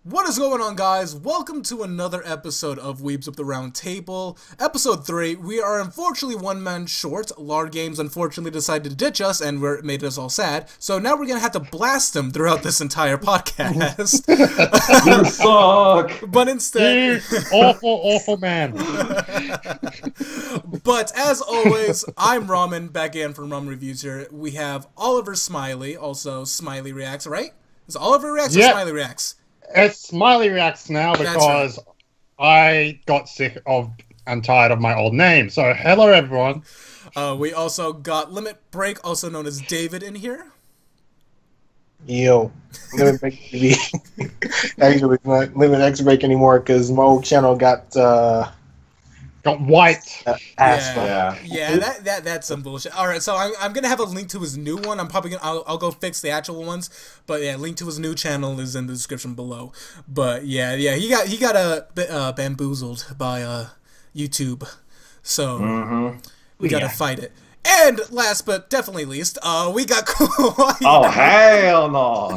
What is going on, guys? Welcome to another episode of Weebs of the Round Table. Episode 3, we are unfortunately one man short. LAR Games unfortunately decided to ditch us and made us all sad. So now we're going to have to blast them throughout this entire podcast. You suck! But instead... awful man. But as always, I'm Ramen, back in from Ramen Reviews here. We have Oliver Smillie, also Smillie Reacts, right? Is it Oliver Reacts or Smillie Reacts? It's Smillie Reacts now because I got sick of and tired of my old name. So, hello everyone. We also got Limit Break, also known as David, in here. Yo, Limit Break TV. Actually, not Limit X Break anymore because my old channel got white. Yeah, that's some bullshit. All right, so I'm gonna have a link to his new one. I'm probably gonna I'll go fix the actual ones, but yeah, link to his new channel is in the description below. But yeah, he got a bit bamboozled by YouTube, so we gotta fight it. And last but definitely least, we got Kawaii. Oh hell no!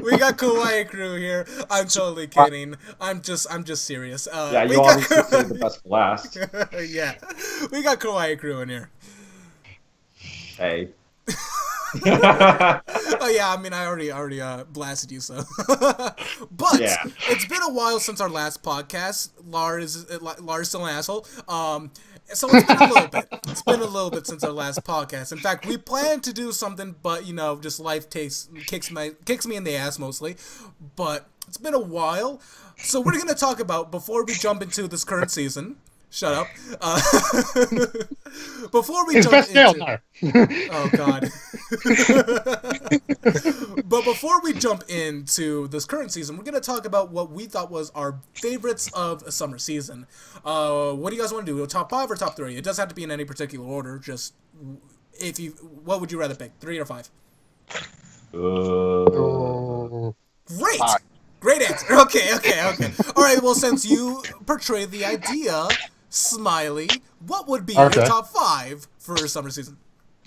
We got Kawaii Crew here. I'm totally kidding. I'm just serious. Yeah, you always say the best for last. Yeah, we got Kawaii Crew in here. Hey. Oh yeah, I mean I already blasted you, so. But yeah. It's been a while since our last podcast. Lar's still an asshole. So it's been a little bit. It's been a little bit since our last podcast. In fact, we planned to do something, but you know, just life kicks me in the ass mostly. But it's been a while, so we're gonna talk about before we jump into this current season. Shut up. Before we jump into... Oh, God. But before we jump into this current season, we're going to talk about what we thought was our favorites of a summer season. What do you guys want to do? Top 5 or top 3? It doesn't have to be in any particular order. Just, what would you rather pick? 3 or 5? Great! 5. Great answer. Okay. All right, well, since you portray the idea... Smillie, what would be your top 5 for summer season?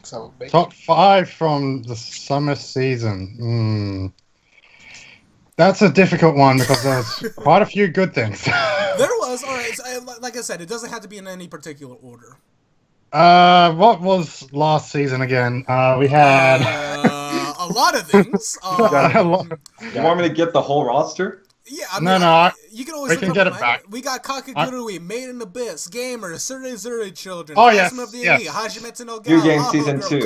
Top 5 from the summer season. That's a difficult one because there's quite a few good things. There was. All right. So, like I said, it doesn't have to be in any particular order. What was last season again? We had a lot of things. You want me to get the whole roster? Yeah, I mean, you can always we can get it back. We got Kakagurui, Made in Abyss, Gamers, Zuri Children, oh yes, of the Elite, Hajimetsu no New Gal, Game Season 2,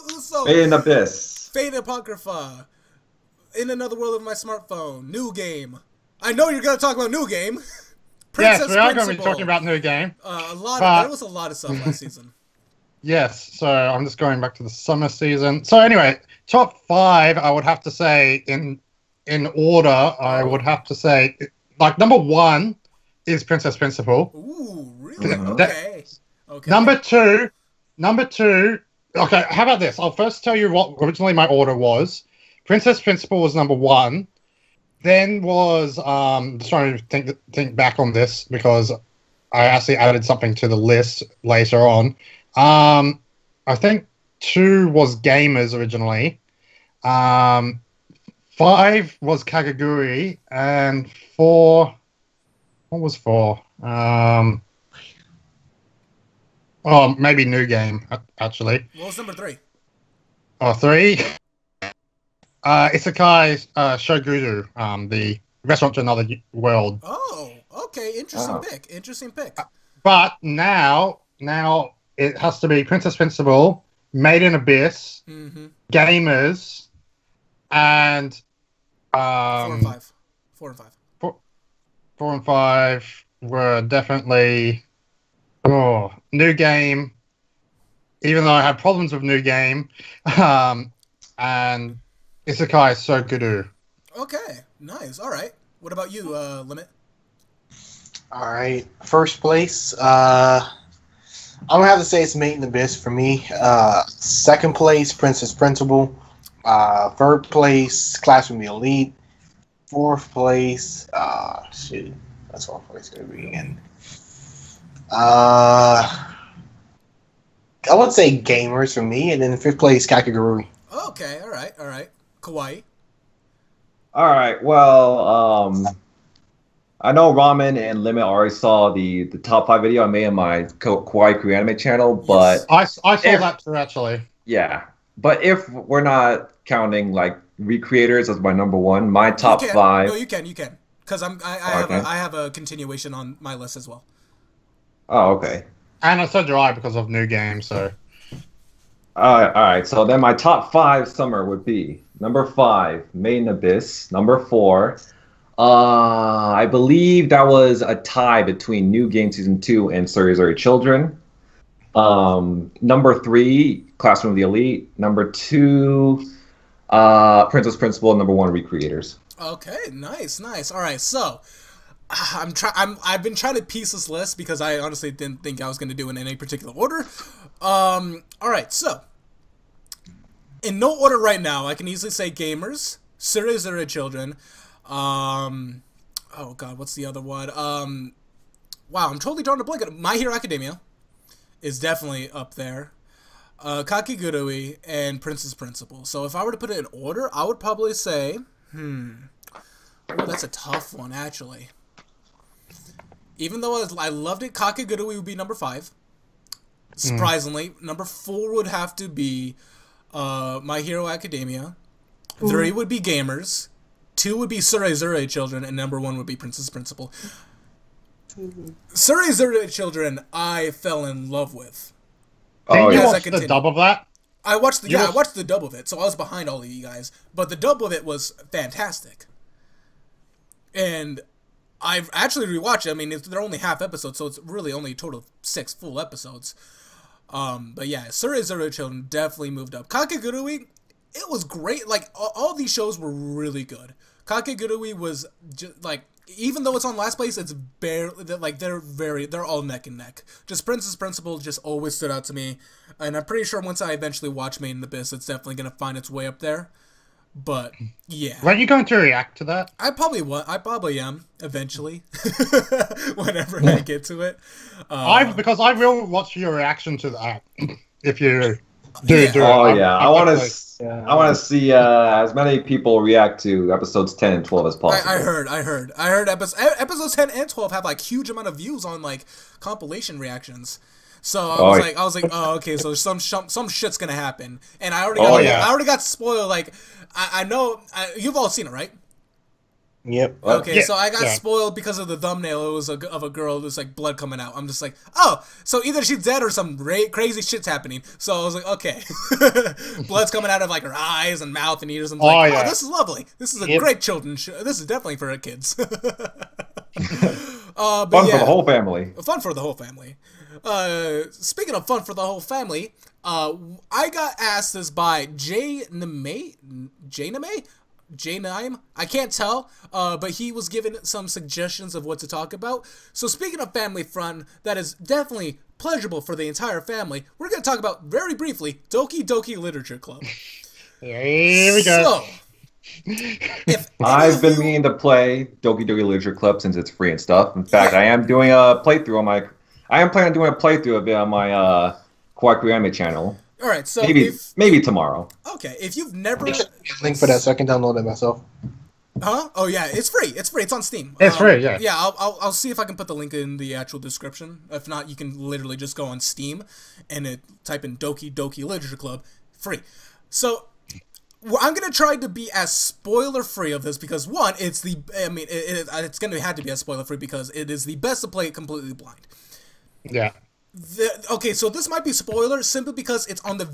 Uso, Made in Abyss, Fate Apocrypha, In Another World of My Smartphone, New Game. I know you're gonna talk about New Game. Yes, we are going to be talking about New Game. There was a lot of stuff last season. Yes, so I'm just going back to the summer season. So anyway, top 5, I would have to say in order, I would have to say, like, number 1 is Princess Principal. Ooh, really? Okay. Number two, okay, how about this? I'll first tell you what originally my order was. Princess Principal was number 1. Then was, just trying to think back on this because I actually added something to the list later on. I think 2 was Gamers originally. 5 was Kakagurui, and 4... What was 4? Oh, maybe New Game, actually. What was number 3? Oh, 3? Isekai Shoguru, the Restaurant to Another World. Oh, okay. Interesting pick. But now it has to be Princess Principal, Made in Abyss, Gamers, and... 4 and 5. 4 and 5. 4 and 5 were definitely New Game, even though I had problems with New Game, and Isekai Sokuru. Okay, nice. All right. What about you, Limit? All right, first place. I'm gonna have to say it's Made in Abyss for me. Second place, Princess Principal. Third place, Class with the Elite. Fourth place, shit, that's fourth place gonna be again. I would say Gamers for me, and then fifth place, Kakagurui. Okay, all right. Kawaii. All right. Well, I know Ramen and Limit already saw the top 5 video I made on my Kawaii Crew Anime channel, but Yes. I saw that too, actually. yeah. But if we're not counting like recreators as my number one, my top 5. No, you can. Because I have a continuation on my list as well. Oh, okay. And I said dry because of new games, so. All right. So then my top 5 summer would be number 5, Made in Abyss. Number 4, I believe that was a tie between New Game Season 2 and Surrey Children. Number 3, Classroom of the Elite. Number 2, Princess Principal. Number 1, Recreators. Okay, nice. All right, so I've been trying to piece this list because I honestly didn't think I was going to do it in any particular order. All right, so in no order right now, I can easily say Gamers, Surrey Children. Oh god, what's the other one? Wow, I'm totally drawing a blank. My Hero Academia is definitely up there. Kakigurui and Princess Principal. So if I were to put it in order, I would probably say, oh, that's a tough one actually. Even though I loved it, Kakigurui would be number 5. Surprisingly, number 4 would have to be My Hero Academia. 3 would be Gamers. 2 would be Surrey Children, and number 1 would be Princess Principal. Surrey Children, I fell in love with. Oh, you watched the dub of that? I watched the dub of it, so I was behind all of you guys. But the dub of it was fantastic. And I've actually rewatched it. I mean, they're only half episodes, so it's really only a total of 6 full episodes. But yeah, Surrey Children definitely moved up. Kakigurui, it was great. Like, all these shows were really good. Kakigurui was just, like, even though it's on last place, it's barely, like, they're all neck and neck. Just Princess Principal just always stood out to me. And I'm pretty sure once I eventually watch Made in Abyss, it's definitely going to find its way up there. But, yeah. When are you going to react to that? I probably am, eventually. Whenever I get to it. Because I will watch your reaction to that. If you do it. Oh, yeah. I want to see as many people react to episodes 10 and 12 as possible. I heard episodes 10 and 12 have like huge amount of views on like compilation reactions. So I was like, oh, okay, so some shit's gonna happen, and I already got spoiled. Like, I know you've all seen it, right? Yep. Okay, yeah, so I got spoiled because of the thumbnail. It was of a girl who's like blood coming out. I'm just like, oh, so either she's dead or some crazy shit's happening. So I was like, okay, blood's coming out of like her eyes and mouth and ears. I'm like, oh, this is lovely. This is a great children's show. This is definitely for kids. Fun for the whole family. Fun for the whole family. Speaking of fun for the whole family, I got asked this by J-Name? I can't tell, but he was given some suggestions of what to talk about. So speaking of family fun, that is definitely pleasurable for the entire family, we're going to talk about, very briefly, Doki Literature Club. Here we go. So, I've been meaning to play Doki Literature Club since it's free and stuff. In fact, I am doing a playthrough on my... I am planning on doing a playthrough of it on my Kawaii Crew Anime channel. All right, so maybe tomorrow. Okay, if you've never link for that so I can download it myself. Huh? Oh yeah, it's free. It's free. It's on Steam. It's free. Yeah. Yeah, I'll see if I can put the link in the actual description. If not, you can literally just go on Steam and type in Doki Literature Club, free. So I'm gonna try to be as spoiler free of this because one, it's gonna have to be as spoiler free because it is the best to play it completely blind. Yeah. Okay, so this might be spoiler simply because it's on the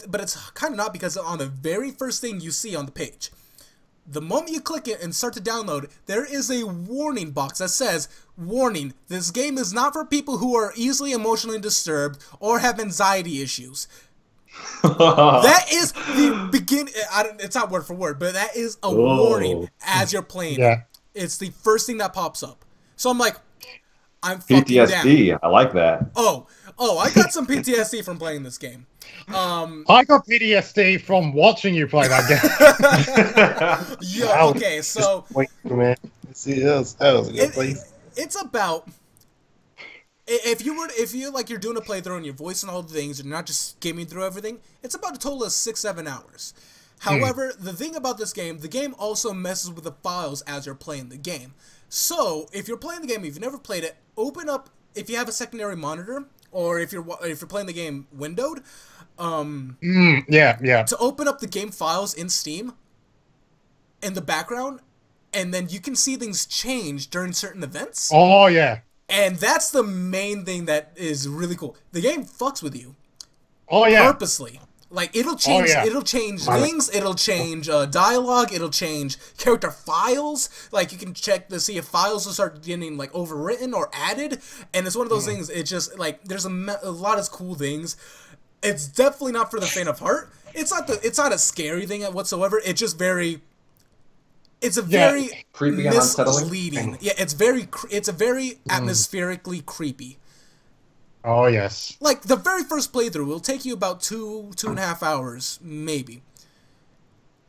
but it's kind of not because it's on the very first thing you see on the page. The moment you click it and start to download, there is a warning box that says, warning, this game is not for people who are easily emotionally disturbed or have anxiety issues. That is the beginning. It's not word for word, but that is a warning as you're playing. Yeah. It's the first thing that pops up. So I'm like, I'm fucking PTSD. down. I like that. Oh, I got some PTSD from playing this game. I got PTSD from watching you play that game. Yeah. Okay. So. Wait, man. See, that was a good place. It's about. If you like you're doing a playthrough and your voice and all the things, and you're not just skimming through everything, it's about a total of 6-7 hours. However, the thing about this game, the game also messes with the files as you're playing the game. So, if you're playing the game, if you've never played it, open up, if you have a secondary monitor, or if you're playing the game windowed, to open up the game files in Steam, in the background, and then you can see things change during certain events. Oh, yeah. And that's the main thing that is really cool. The game fucks with you. Oh, yeah. Purposely. Like, it'll change things, it'll change dialogue, it'll change character files. Like, you can check to see if files will start getting, like, overwritten or added. And it's one of those things, it's just, like, there's a lot of cool things. It's definitely not for the faint of heart. It's not a scary thing whatsoever. It's just very... It's a very creepy and misleading. Yeah, it's a very atmospherically creepy. Oh, yes. Like, the very first playthrough will take you about 2.5 hours, maybe.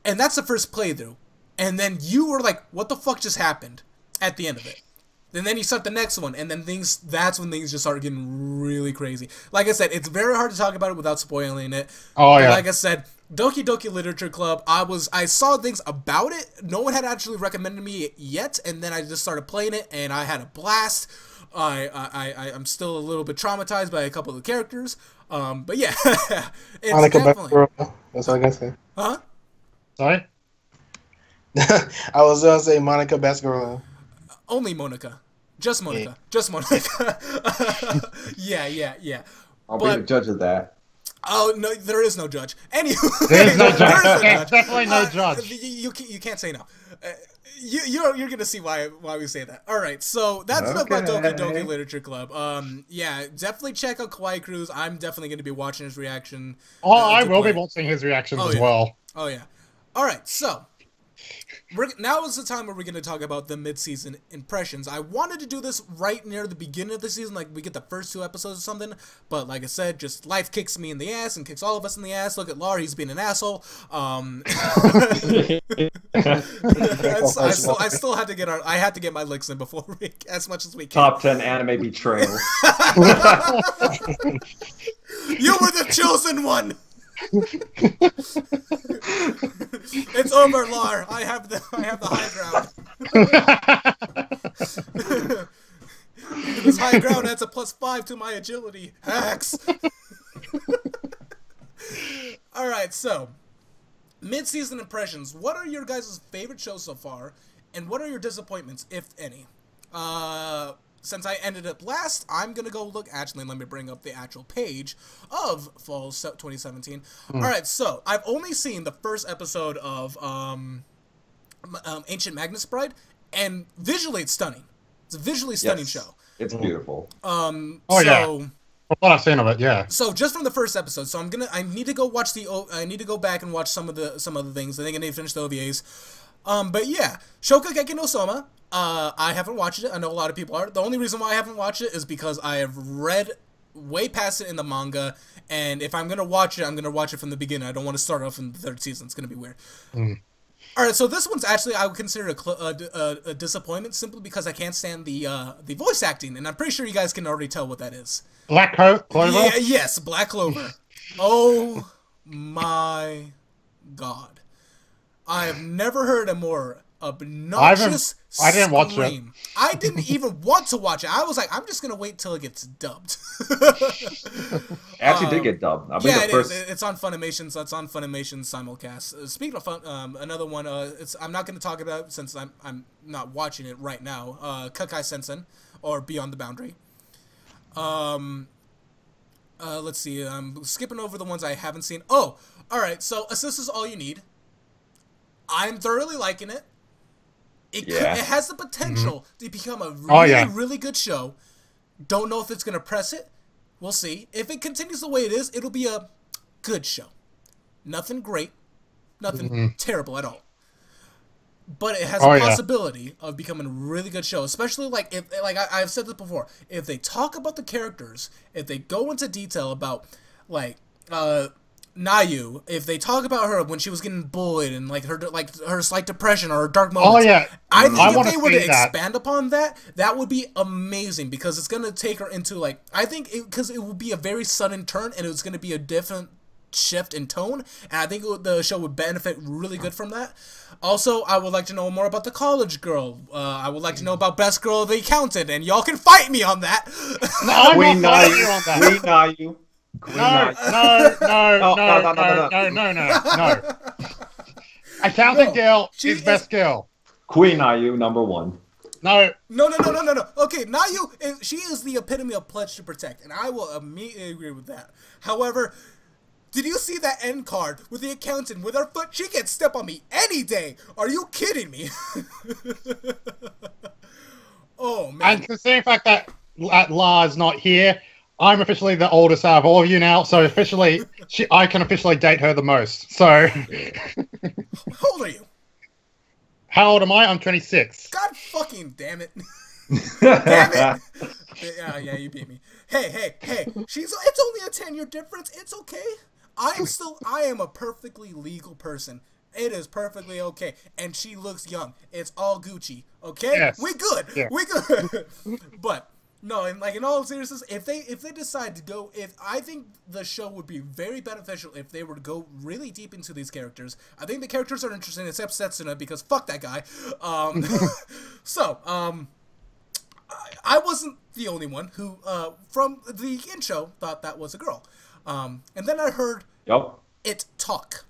And that's the first playthrough. And then you were like, what the fuck just happened at the end of it? And then you start the next one, and then that's when things just start getting really crazy. Like I said, it's very hard to talk about it without spoiling it. Oh, yeah. Like I said, Doki Doki Literature Club, I saw things about it. No one had actually recommended me it yet, and then I just started playing it, and I had a blast. I'm still a little bit traumatized by a couple of the characters. But yeah, it's Monica definitely... That's all I gotta say. Huh? Sorry? I was gonna say Monica Baskerville. Only Monica. Just Monica. Yeah. Just Monica. Yeah. I'll be the judge of that. Oh, no, there is no judge. Anyway, there is no judge. Definitely no judge. You can't say no. You're gonna see why we say that. All right, so that's enough about Doki Doki Literature Club. Yeah, definitely check out Kawaii Cruz. I'm definitely gonna be watching his reaction. Oh, I will be watching his reactions as well. Oh yeah. All right, so now is the time where we're going to talk about the mid-season impressions. I wanted to do this right near the beginning of the season, like we get the first 2 episodes or something, but like I said, just life kicks me in the ass and kicks all of us in the ass. Look at LAR, he's being an asshole. I still had to get my licks in before as much as we can. Top 10 anime betrayal. You were the chosen one. It's over, LAR. I have the high ground. This high ground adds a +5 to my agility. Hacks. All right, so mid-season impressions. What are your guys' favorite shows so far, and what are your disappointments, if any? Since I ended up last, I'm going to go look. Actually, let me bring up the actual page of Fall 2017. All right, so I've only seen the first episode of Ancient Magnus Bride, and visually it's stunning. It's a visually stunning show. It's beautiful. What I've seen of it, yeah. So just from the first episode, so I need to go watch I need to go back and watch some of the things. I think I need to finish the OVAs. But yeah, Shokugeki no Soma. I haven't watched it. I know a lot of people are. The only reason why I haven't watched it is because I have read way past it in the manga, and if I'm gonna watch it, I'm gonna watch it from the beginning. I don't want to start off in the 3rd season. It's gonna be weird. All right, so this one's actually I would consider a disappointment simply because I can't stand the voice acting, and I'm pretty sure you guys can already tell what that is. Black Clover. Yeah, yes, Black Clover. Oh my god, I have never heard a more obnoxious I didn't watch it. I didn't even want to watch it. I was like, I'm just gonna wait till it gets dubbed. It actually did get dubbed. Yeah, it is. It's on Funimation, so it's on Funimation simulcast. Speaking of fun, another one, I'm not gonna talk about it since I'm not watching it right now. Kakai Sensen or Beyond the Boundary. Let's see. I'm skipping over the ones I haven't seen. Oh, all right. So Assist Is All You Need. I'm thoroughly liking it. It has the potential to become a really good show. Don't know if it's going to press it. We'll see. If it continues the way it is, it'll be a good show. Nothing great. Nothing terrible at all. But it has a possibility of becoming a really good show. Especially, like, I've said this before. If they talk about the characters, if they go into detail about, like, Nayu, if they talk about her when she was getting bullied and her slight depression or her dark moments, I think if they were to expand upon that, that would be amazing because it's gonna take her into because it will be a very sudden turn and it's gonna be a different shift in tone, and I think the show would benefit really good from that. Also, I would like to know more about the college girl. I would like to know about Best Girl of the Accountant, and y'all can fight me on that. No, I'm not fighting you on that. No. Accountant girl is best girl. Queen Ayu, number 1. No. Okay, Nayu, she is the epitome of pledge to protect, and I will immediately agree with that. However, did you see that end card with the accountant with her foot? She can step on me any day. Are you kidding me? Oh, man. And considering the fact that LAR is not here, I'm officially the oldest out of all of you now, so officially, I can officially date her the most. So... How old are you? How old am I? I'm 26. God fucking damn it. Damn it. Yeah, you beat me. Hey. It's only a 10-year difference. It's okay. I am a perfectly legal person. It is perfectly okay. And she looks young. It's all Gucci. Okay? Yes. We good. Yeah. We good. But no, in all seriousness, if they decide to go, I think the show would be very beneficial if they were to go really deep into these characters. I think the characters are interesting, except Setsuna, because fuck that guy. I wasn't the only one who, from the intro, thought that was a girl. And then I heard it talk.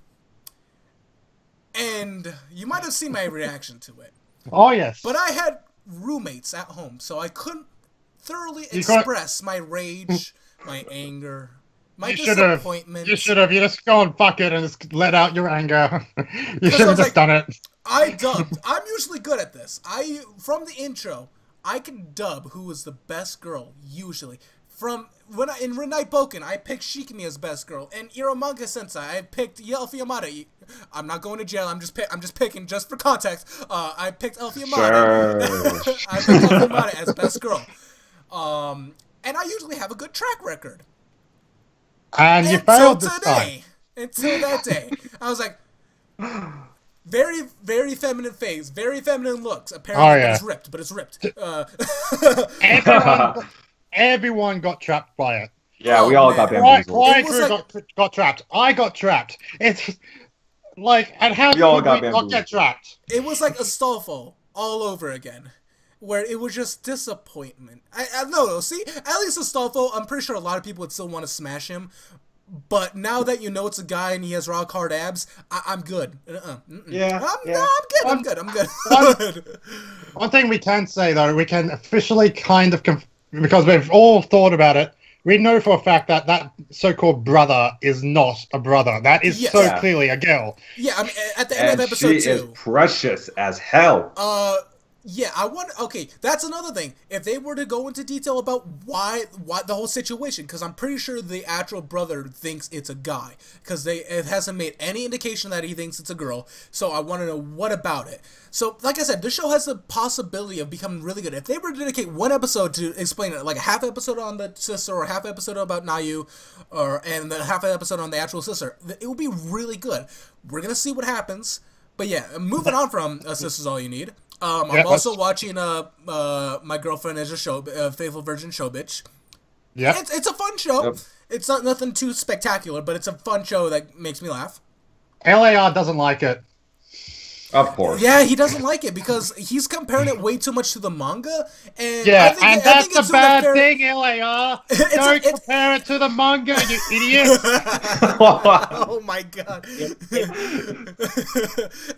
And you might have seen my reaction to it. Oh, yes. But I had roommates at home, so I couldn't thoroughly express my rage, my anger, my disappointment. You should have. You just go and fuck it and just let out your anger. You should have just done it. I dubbed. I'm usually good at this. From the intro, I can dub who is the best girl, usually. In Renai Boken, I picked Shikimi as best girl. In Iromanga Sensei, I picked Elfie Amada. I'm not going to jail. I'm just picking just for context. I picked Elfie Amada. Sure. I picked Elfie Amada as best girl. And I usually have a good track record. And you failed this time. Until that day, I was like, very, very feminine face, very feminine looks. Apparently, but it's ripped. Everyone got trapped by it. Yeah, we all got bamboozled. Got trapped. I got trapped. It's like, and how did we not get trapped? It was like Astolfo all over again, where it was just disappointment. I no, see, at least Astolfo, I'm pretty sure a lot of people would still want to smash him. But now that you know it's a guy and he has rock hard abs, I'm good. Yeah, I'm good. One thing we can say, though, we can officially kind of, because we've all thought about it, we know for a fact that that so-called brother is not a brother. That is clearly a girl. Yeah, I mean, at the end of episode 2. She is precious as hell. Yeah, okay, that's another thing. If they were to go into detail about why the whole situation, because I'm pretty sure the actual brother thinks it's a guy, because it hasn't made any indication that he thinks it's a girl, so I want to know what about it. So, like I said, this show has the possibility of becoming really good. If they were to dedicate one episode to explain it, like a half episode on the sister, or a half episode about Nayu, and then half an episode on the actual sister, it would be really good. We're going to see what happens. But yeah, moving on from Sister's All You Need. I'm also watching My Girlfriend is a Faithful Virgin Show Bitch. Yeah, it's a fun show. Yep. It's not nothing too spectacular, but it's a fun show that makes me laugh. LAR doesn't like it. Of course. Yeah, he doesn't like it because he's comparing it way too much to the manga. And and that's a bad thing, LAR. Don't compare it to the manga, you idiot. Oh my god.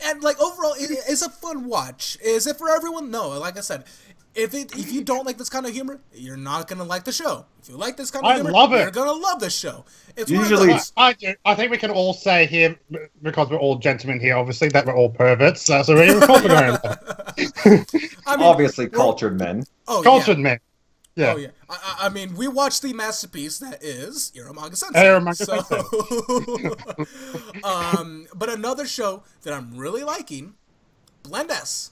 And like overall, it's a fun watch. Is it for everyone? No. Like I said, if you don't like this kind of humor, you're not gonna like the show. If you like this kind of humor, you're gonna love this show. It's usually I think we can all say here, because we're all gentlemen here, obviously, that we're all perverts. So we're obviously cultured men. Oh, cultured men. Yeah. Oh yeah. I mean, we watched the masterpiece that is Iromanga Sensei. But another show that I'm really liking, Blend S.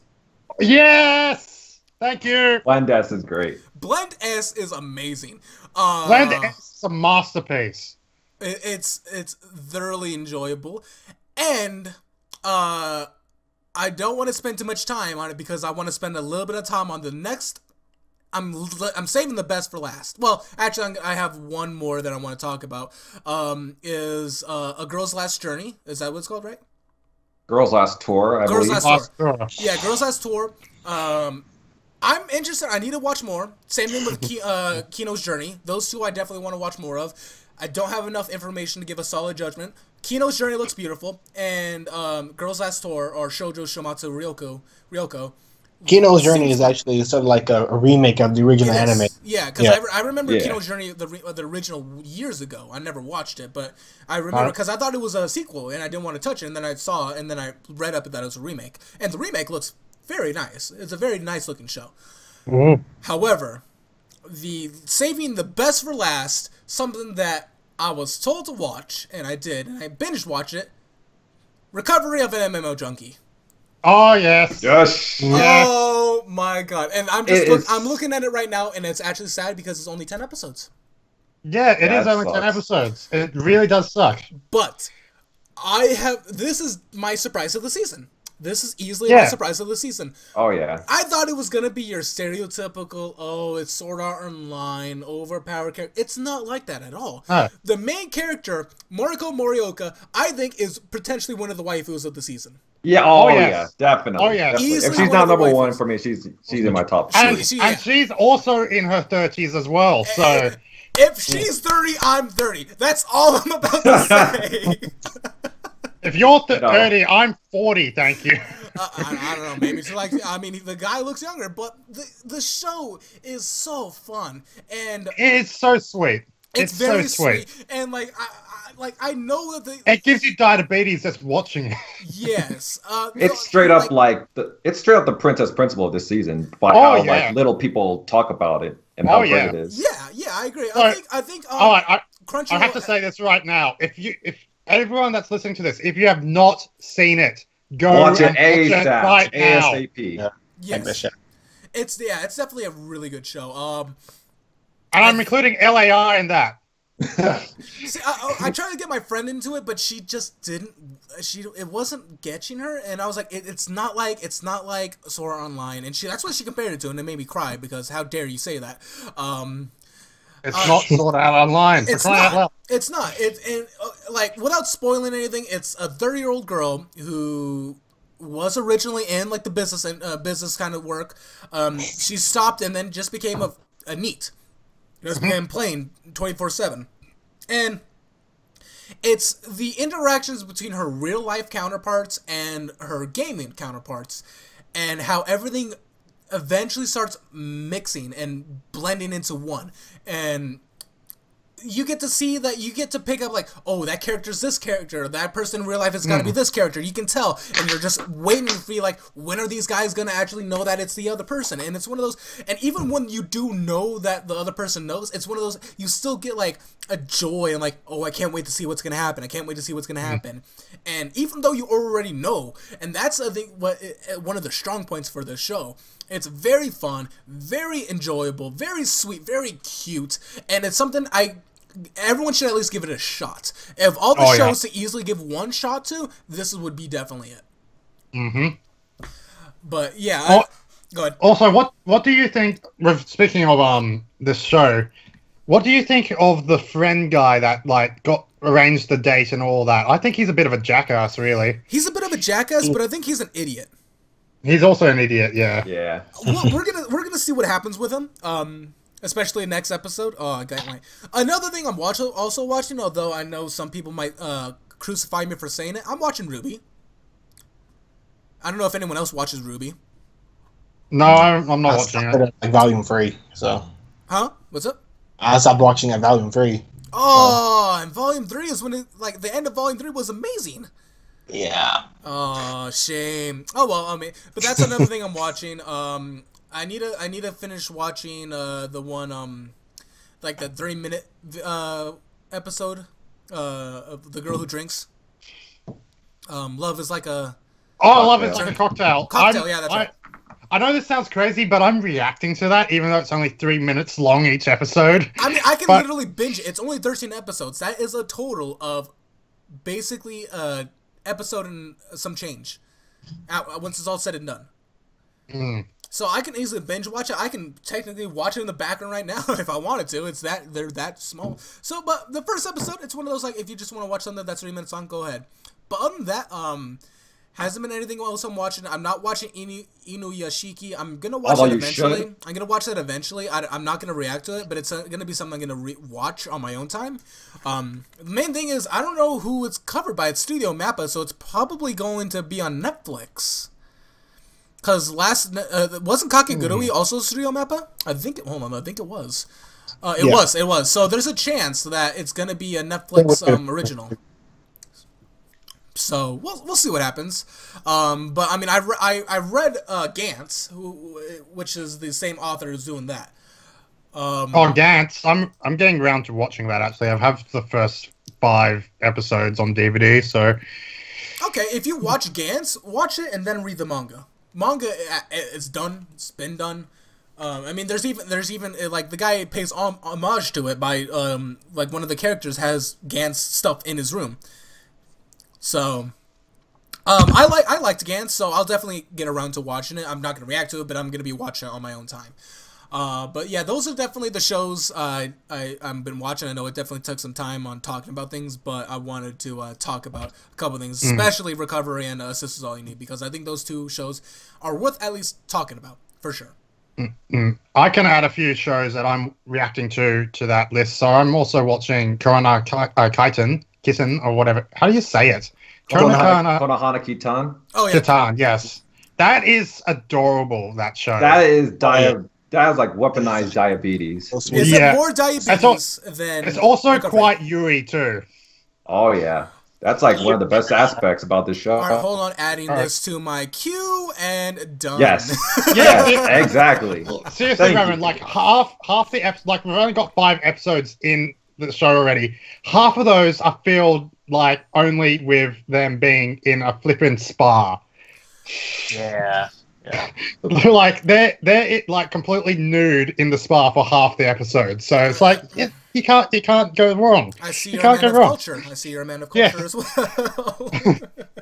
Yes. Thank you. Blend S is great. Blend S is amazing. Blend S is a masterpiece. It's thoroughly enjoyable, and I don't want to spend too much time on it because I want to spend a little bit of time on the next I'm saving the best for last. Well, actually, I have one more that I want to talk about. Is A Girl's Last Journey? Is that what it's called, right? Girls Last Tour, I believe. Last Tour. Yeah, Girls Last Tour. I'm interested. I need to watch more. Same thing with Kino's Journey. Those two I definitely want to watch more of. I don't have enough information to give a solid judgment. Kino's Journey looks beautiful, and Girls Last Tour, or Shoujo Shomatsu Ryoko. Kino's Journey is actually sort of like a remake of the original anime. Yeah, because I remember Kino's Journey, the original, years ago. I never watched it, but I remember because I thought it was a sequel, and I didn't want to touch it, and then I saw, and then I read up that it was a remake. And the remake looks very nice. It's a very nice looking show. Mm-hmm. However, saving the best for last, something that I was told to watch, and I did, and I binge watched it. Recovery of an MMO Junkie. Oh yes. Yes. Oh my god! And I'm looking at it right now, and it's actually sad because it's only 10 episodes. Yeah, it is only 10 episodes. It really does suck. But this is my surprise of the season. This is easily my surprise of the season. Oh, yeah. I thought it was going to be your stereotypical, it's Sword Art Online, overpowered character. It's not like that at all. The main character, Moriko Morioka, I think is potentially one of the waifus of the season. Yeah, yeah, definitely. Oh, yeah. Definitely. If she's not number one for me, she's in my top. And she's also in her 30s as well, so... If she's 30, I'm 30. That's all I'm about to say. If you're 30, I'm 40, thank you. I don't know, maybe it's like, I mean, the guy looks younger, but the show is so fun, and it's so sweet. It's very so sweet, and I know that it gives you diabetes just watching it. Yes, it's straight up it's straight up the Princess Principal of this season by how like little people talk about it and how great it is. Yeah, I agree. So, I think Crunchyroll, I have to say this right now. If everyone that's listening to this, if you have not seen it, go watch it ASAP, right now. ASAP. Yes. It's definitely a really good show. And I'm including LAR in that. See, I tried to get my friend into it, but she just didn't. It wasn't getting her, and I was like, it's not like Sword Art Online, and that's what she compared it to, and it made me cry because how dare you say that? It's not Sword Art Online. It's not. It's not. Like without spoiling anything, it's a 30-year-old girl who was originally in like the business kind of work. She stopped and then just became a NEET. Just became plain 24/7, and it's the interactions between her real life counterparts and her gaming counterparts, and how everything eventually starts mixing and blending into one, and you get to see that you get to pick up like, oh, that character's this character, that person in real life has got to be this character. You can tell, and you're just waiting to be like, when are these guys gonna actually know that it's the other person? And it's one of those, and even when you do know that the other person knows, it's one of those, you still get like a joy and like, oh, I can't wait to see what's gonna happen. I can't wait to see what's gonna happen. And even though you already know, and that's I think one of the strong points for this show. It's very fun, very enjoyable, very sweet, very cute, and it's something everyone should at least give it a shot. Of all the shows to easily give one shot to, this would be definitely it. Mm-hmm. But yeah, go ahead. Also, what do you think? Speaking of this show, what do you think of the friend guy that like got arranged the date and all that? I think he's a bit of a jackass, really. He's a bit of a jackass, but I think he's an idiot. He's also an idiot, yeah. Yeah. Well, we're gonna see what happens with him. Especially next episode. Oh, I got my. Another thing I'm also watching, although I know some people might crucify me for saying it. I'm watching Ruby. I don't know if anyone else watches Ruby. No, I'm not watching it. Like Volume 3, so. Huh? What's up? I stopped watching at Volume 3. Oh, and Volume 3 is when the end of Volume 3 was amazing. Yeah. Oh, shame. Oh well, I mean, but that's another thing I'm watching. I need to finish watching the one like the 3-minute episode of The Girl Who Drinks. Love is like a Love is like a cocktail. Yeah, that's right. I know this sounds crazy, but I'm reacting to that, even though it's only 3 minutes long each episode. I mean, I can literally binge it. It's only 13 episodes. That is a total of basically episode and some change once it's all said and done. So I can easily binge watch it. I can technically watch it in the background right now if I wanted to. It's that they're that small. So, but the first episode, it's one of those like if you just want to watch something that's 3 minutes long, go ahead. But other than that, hasn't been anything else I'm watching. I'm not watching Inuyashiki. I'm gonna watch it eventually. I'm gonna watch that eventually. I'm not gonna react to it, but it's gonna be something I'm gonna watch on my own time. The main thing is I don't know who it's covered by. It's Studio Mappa, so it's probably going to be on Netflix. Cause wasn't Kakegurui also Studio Mappa? I think. Hold on, I think it was. It was. So there's a chance that it's gonna be a Netflix original. So we'll see what happens. But I mean, I read Gantz, which is the same author who's doing that. Gantz. I'm getting around to watching that actually. I've had the first 5 episodes on DVD. So okay, if you watch Gantz, watch it and then read the manga. Manga is done. It's been done. I mean, there's even like the guy pays homage to it by like one of the characters has Gantz stuff in his room. So, I liked Gantz, so I'll definitely get around to watching it. I'm not gonna react to it, but I'm gonna be watching it on my own time. But yeah, those are definitely the shows I've been watching. I know it definitely took some time on talking about things, but I wanted to talk about a couple things, especially Recovery and Sisters All You Need, because I think those 2 shows are worth at least talking about for sure. I can add a few shows that I'm reacting to that list. So I'm also watching Korona Kitten or whatever. How do you say it? Konohana Kitan. Oh yeah, Kitan. Yes, that is adorable. That show. That is that is like weaponized diabetes. Is it more diabetes than? It's also quite Yuri too. Oh yeah, that's like one of the best aspects about this show. All right, hold on, adding this to my queue and done. Yes, yes, exactly. Seriously, Ramen, like half the episodes, like we've only got 5 episodes in the show already. Half of those are filled like only with them being in a flippin' spa. Yeah. Like they're like completely nude in the spa for half the episode. So it's like you can't go wrong. I see you're a man of culture. I see you're a man of culture as well.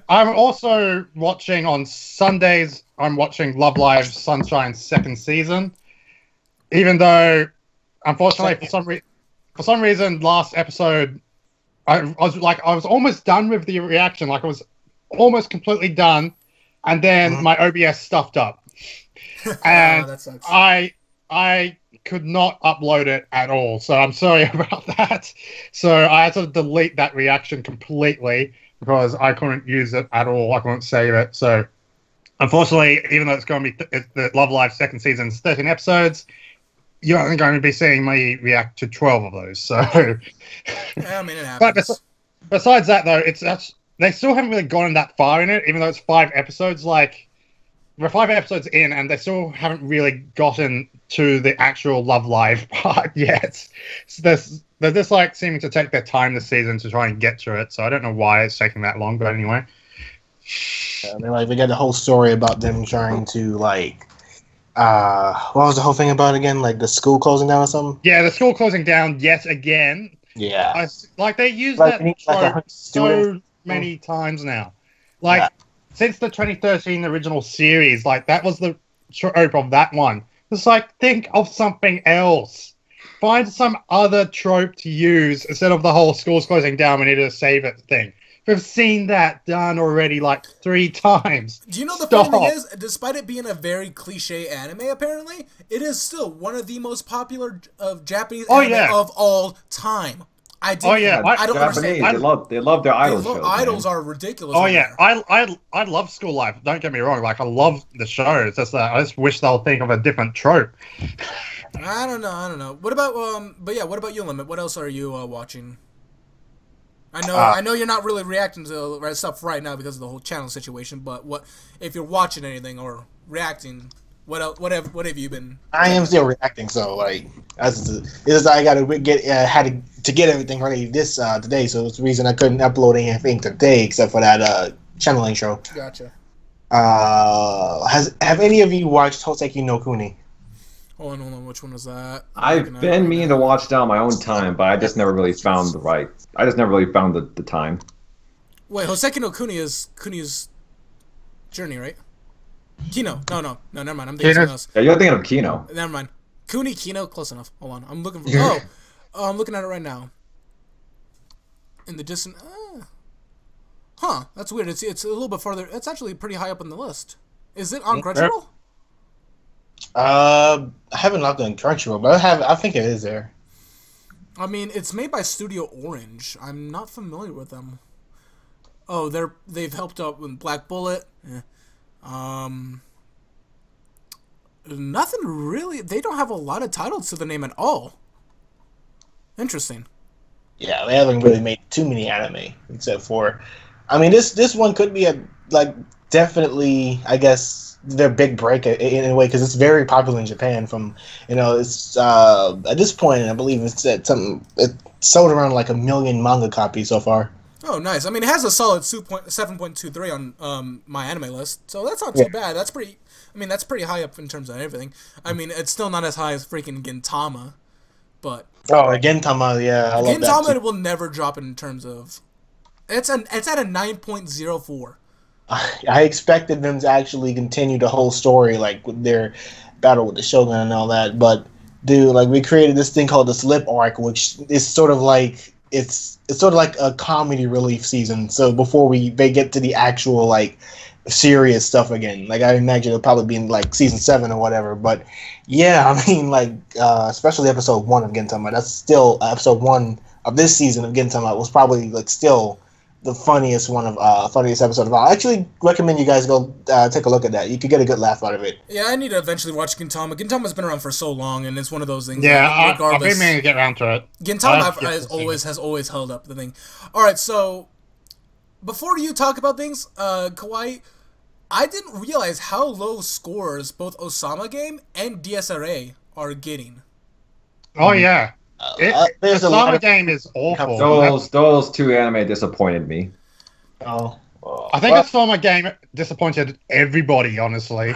I'm also watching on Sundays. I'm watching Love Live Sunshine's 2nd season, even though unfortunately for some reason last episode I was almost done with the reaction. Like I was almost completely done. And then my OBS stuffed up, and that sucks. I could not upload it at all. So I'm sorry about that. So I had to delete that reaction completely because I couldn't use it at all. I couldn't save it. So unfortunately, even though it's going to be the Love Live 2nd season's 13 episodes, you're only going to be seeing me react to 12 of those. So yeah, I mean, it happens. But besides that, though, they still haven't really gotten that far in it, even though it's 5 episodes. Like, we're 5 episodes in, and they still haven't really gotten to the actual Love Live part yet. So they're just, like, seeming to take their time this season to try and get to it. So I don't know why it's taking that long, but anyway. Yeah, I mean, they got the whole story about them trying to, like, what was the whole thing about again? Like, the school closing down or something? Yeah, the school closing down yet again. Yeah. They use that trope so many times now. Like, since the 2013 original series, like, that was the trope of that one. It's like, think of something else. Find some other trope to use instead of the whole school's closing down, we need to save it thing. We've seen that done already like 3 times. Do you know the funny thing is, despite it being a very cliche anime, apparently, it is still one of the most popular Japanese anime of all time. I don't understand. They love their idol shows. Idols are ridiculous. Oh yeah, I love School Life. Don't get me wrong. Like I love the show. It's just that I just wish they'll think of a different trope. I don't know. What about what about you, Limit? What else are you watching? I know you're not really reacting to stuff right now because of the whole channel situation. But what if you're watching anything or reacting? What have you been? I am still reacting, so like I got to had to get everything ready this today, so it's the reason I couldn't upload anything today except for that channeling show. Gotcha. Have any of you watched Hoseki no Kuni? Hold on, which one was that? I've been meaning to watch that on my own time, but I just never really found the time. Wait, Hoseki no Kuni is Kuni's journey, right? Kino. No, never mind. I'm thinking something else. Yeah, you're thinking of Kino. Never mind. Kuni, Kino, close enough. Hold on. I'm looking for... I'm looking at it right now. In the distant... Huh, that's weird. It's a little bit farther. It's actually pretty high up on the list. Is it on Crunchyroll? I haven't looked on Crunchyroll, but I think it is there. I mean, it's made by Studio Orange. I'm not familiar with them. Oh, they've helped out with Black Bullet. Nothing really. They don't have a lot of titles to the name at all. Interesting. Yeah, they haven't really made too many anime except for. I mean, this one could be definitely, I guess, their big break in a way because it's very popular in Japan. It's at this point, I believe it sold around like 1 million manga copies so far. Oh, nice. I mean, it has a solid 7.23 on my anime list, so that's not too bad. That's pretty. I mean, that's pretty high up in terms of everything. I mean, it's still not as high as freaking Gintama, but Gintama, yeah, I love that Gintama too. will never drop in terms of. It's at a 9.04. I expected them to actually continue the whole story, like with their battle with the Shogun and all that. But dude, like we created this thing called the Slip arc, which is sort of like it's sort of like a comedy relief season. So before they get to the actual like serious stuff again, like I imagine it'll probably be in like season 7 or whatever. But yeah, I mean like especially episode 1 of Gintama. That's still episode 1 of this season of Gintama was probably like still the funniest episode of all. I actually recommend you guys go take a look at that. You could get a good laugh out of it. Yeah, I need to eventually watch Gintama. Gintama's been around for so long, and it's one of those things. Yeah, I've been meaning to get around to it. Gintama has always held up the thing. All right, so before you talk about things, Kawaii, I didn't realize how low scores both Osama Game and DSRA are getting. Oh yeah. The Summer Game is awful. Those two anime disappointed me. I think the Summer Game disappointed everybody, honestly.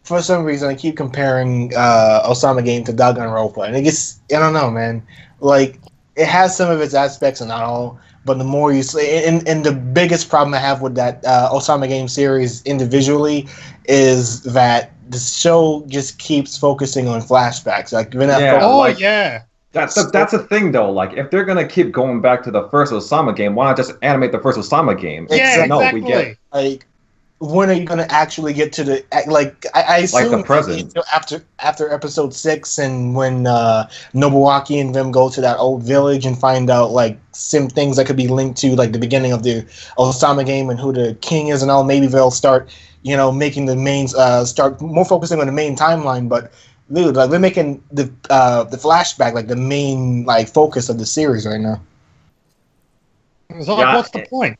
For some reason, I keep comparing Osama Game to Danganronpa, and it gets, I don't know, man. Like, it has some of its aspects and not all, but the more you say, and the biggest problem I have with that Osama Game series individually is that the show just keeps focusing on flashbacks. Like, that's the thing though. Like, if they're gonna keep going back to the first Osama Game, why not just animate the first Osama Game? Yeah, no, exactly. We get like, when are you gonna actually get to the I assume like the present after episode 6 and when Nobuaki and them go to that old village and find out like some things that could be linked to like the beginning of the Osama Game and who the king is and all. Maybe they'll start making the mains start more focusing on the main timeline. But dude, like we're making the flashback like the main like focus of the series right now. So what's the point?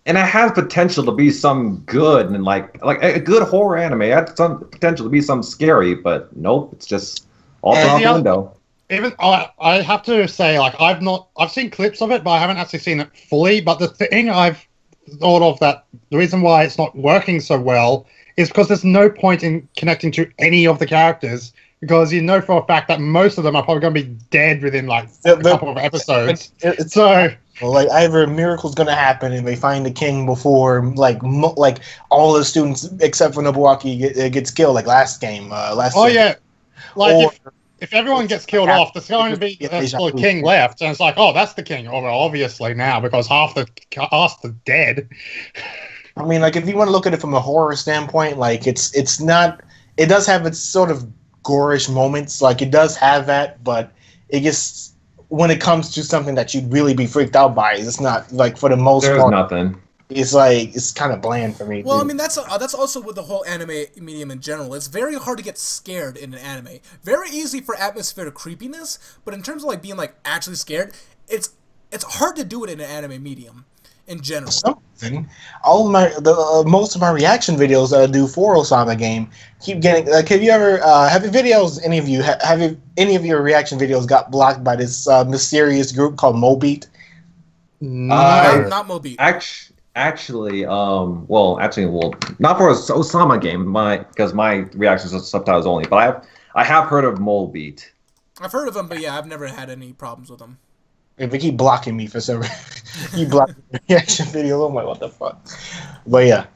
And it has potential to be some good and like a good horror anime. It has some potential to be some scary, but nope, it's just all out the window. Even I have to say, like I've seen clips of it, but I haven't actually seen it fully. But the thing I've thought of that the reason why it's not working so well is because there's no point in connecting to any of the characters, because you know for a fact that most of them are probably going to be dead within like a couple of episodes. Like either a miracle's gonna happen and they find the king before like all the students except for Nobuaki gets killed like last game. Yeah, like if everyone gets killed off, there's going to be still a king left, and it's like, oh, that's the king. Oh, well, obviously now because half the dead. I mean, like if you want to look at it from a horror standpoint, like it's not. It does have its sort of gorish moments, like it does have that, but it just. When it comes to something that you'd really be freaked out by, it's not like for the most part. There's nothing. It's like it's kind of bland for me. Well, dude. I mean that's also with the whole anime medium in general. It's very hard to get scared in an anime. Very easy for atmosphere to creepiness, but in terms of like being like actually scared, it's hard to do it in an anime medium in general. Something. Most of my reaction videos that I do for Osama Game keep getting. Like, have you ever have any of your reaction videos got blocked by this mysterious group called Mobeat? No, not Mobeat. Actually, not for Osama Game, because my reactions are subtitles only. But I have heard of Mobeat. I've heard of them, but yeah, I've never had any problems with them. If they keep blocking me for some reason, you block the reaction video. I'm like, what the fuck? But yeah.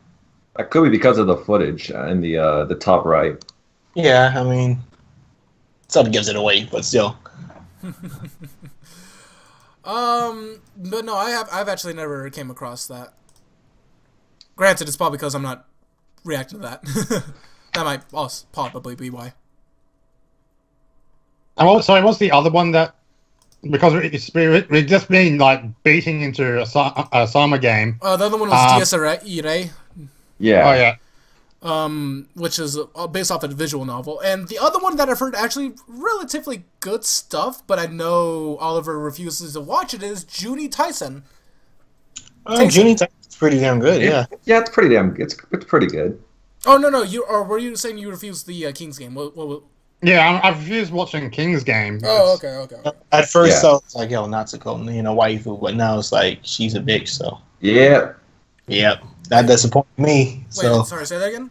That could be because of the footage in the top right. Yeah, I mean, sort of gives it away, but still. But no, I've actually never came across that. Granted, it's probably because I'm not reacting to that. That might also probably be why. And sorry, what's the other one that? Because we've just been like beating into a summer game. The other one was DSRA. Yeah. Oh yeah. Which is based off a visual novel, and the other one that I've heard actually relatively good stuff, but I know Oliver refuses to watch it is Junie Tyson. Junie Tyson's pretty damn good, yeah. Yeah, it's pretty damn. It's pretty good. Oh no, were you saying you refused the King's Game? What? Yeah, I refused watching King's Game. Oh, okay. At first, I was like, yo, Natsuko, waifu, but now it's like, she's a bitch, so. Yeah. Yep, that disappointed me. Wait, sorry, say that again?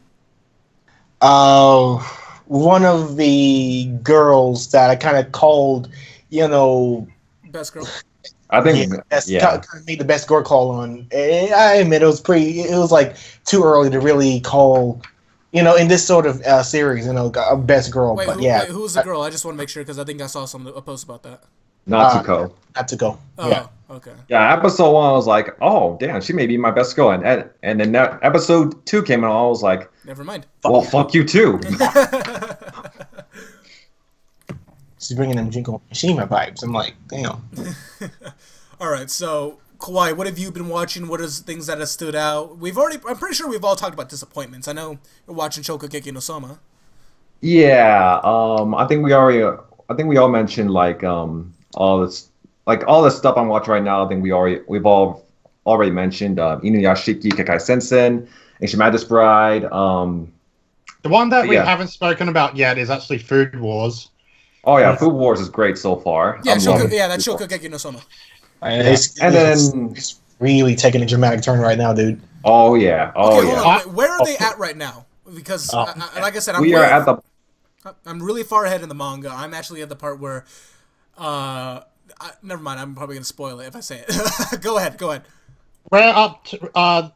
One of the girls that I kind of called, Best girl? I think, kind of made the best girl call on. I admit it was like too early to really call, in this sort of series, a best girl. Wait, but who's the girl? I just want to make sure because I think I saw a post about that. Natsuko. Natsuko. Oh, yeah. Okay. Yeah, episode 1, I was like, oh, damn, she may be my best girl. And then that episode 2 came out, I was like, never mind. Well, fuck you too. She's bringing them Jinko Mishima vibes. I'm like, damn. All right, so Kawhi, what have you been watching? What is things that have stood out? I'm pretty sure we've all talked about disappointments. I know you're watching Shokugeki no Soma. Yeah, I think we all mentioned all the stuff I'm watching right now. I think we've all already mentioned Inuyashiki, Kekai Sensen, Ancient Magus Bride. The one that we haven't spoken about yet is actually Food Wars. Oh yeah, Food Wars is great so far. Yeah, that's Shokugeki no Soma. It's really taking a dramatic turn right now, dude. Oh yeah, Hold on, wait, where are they at right now? Because like I said, I'm really far ahead in the manga. I'm actually at the part where, never mind. I'm probably gonna spoil it if I say it. Go ahead. We're up to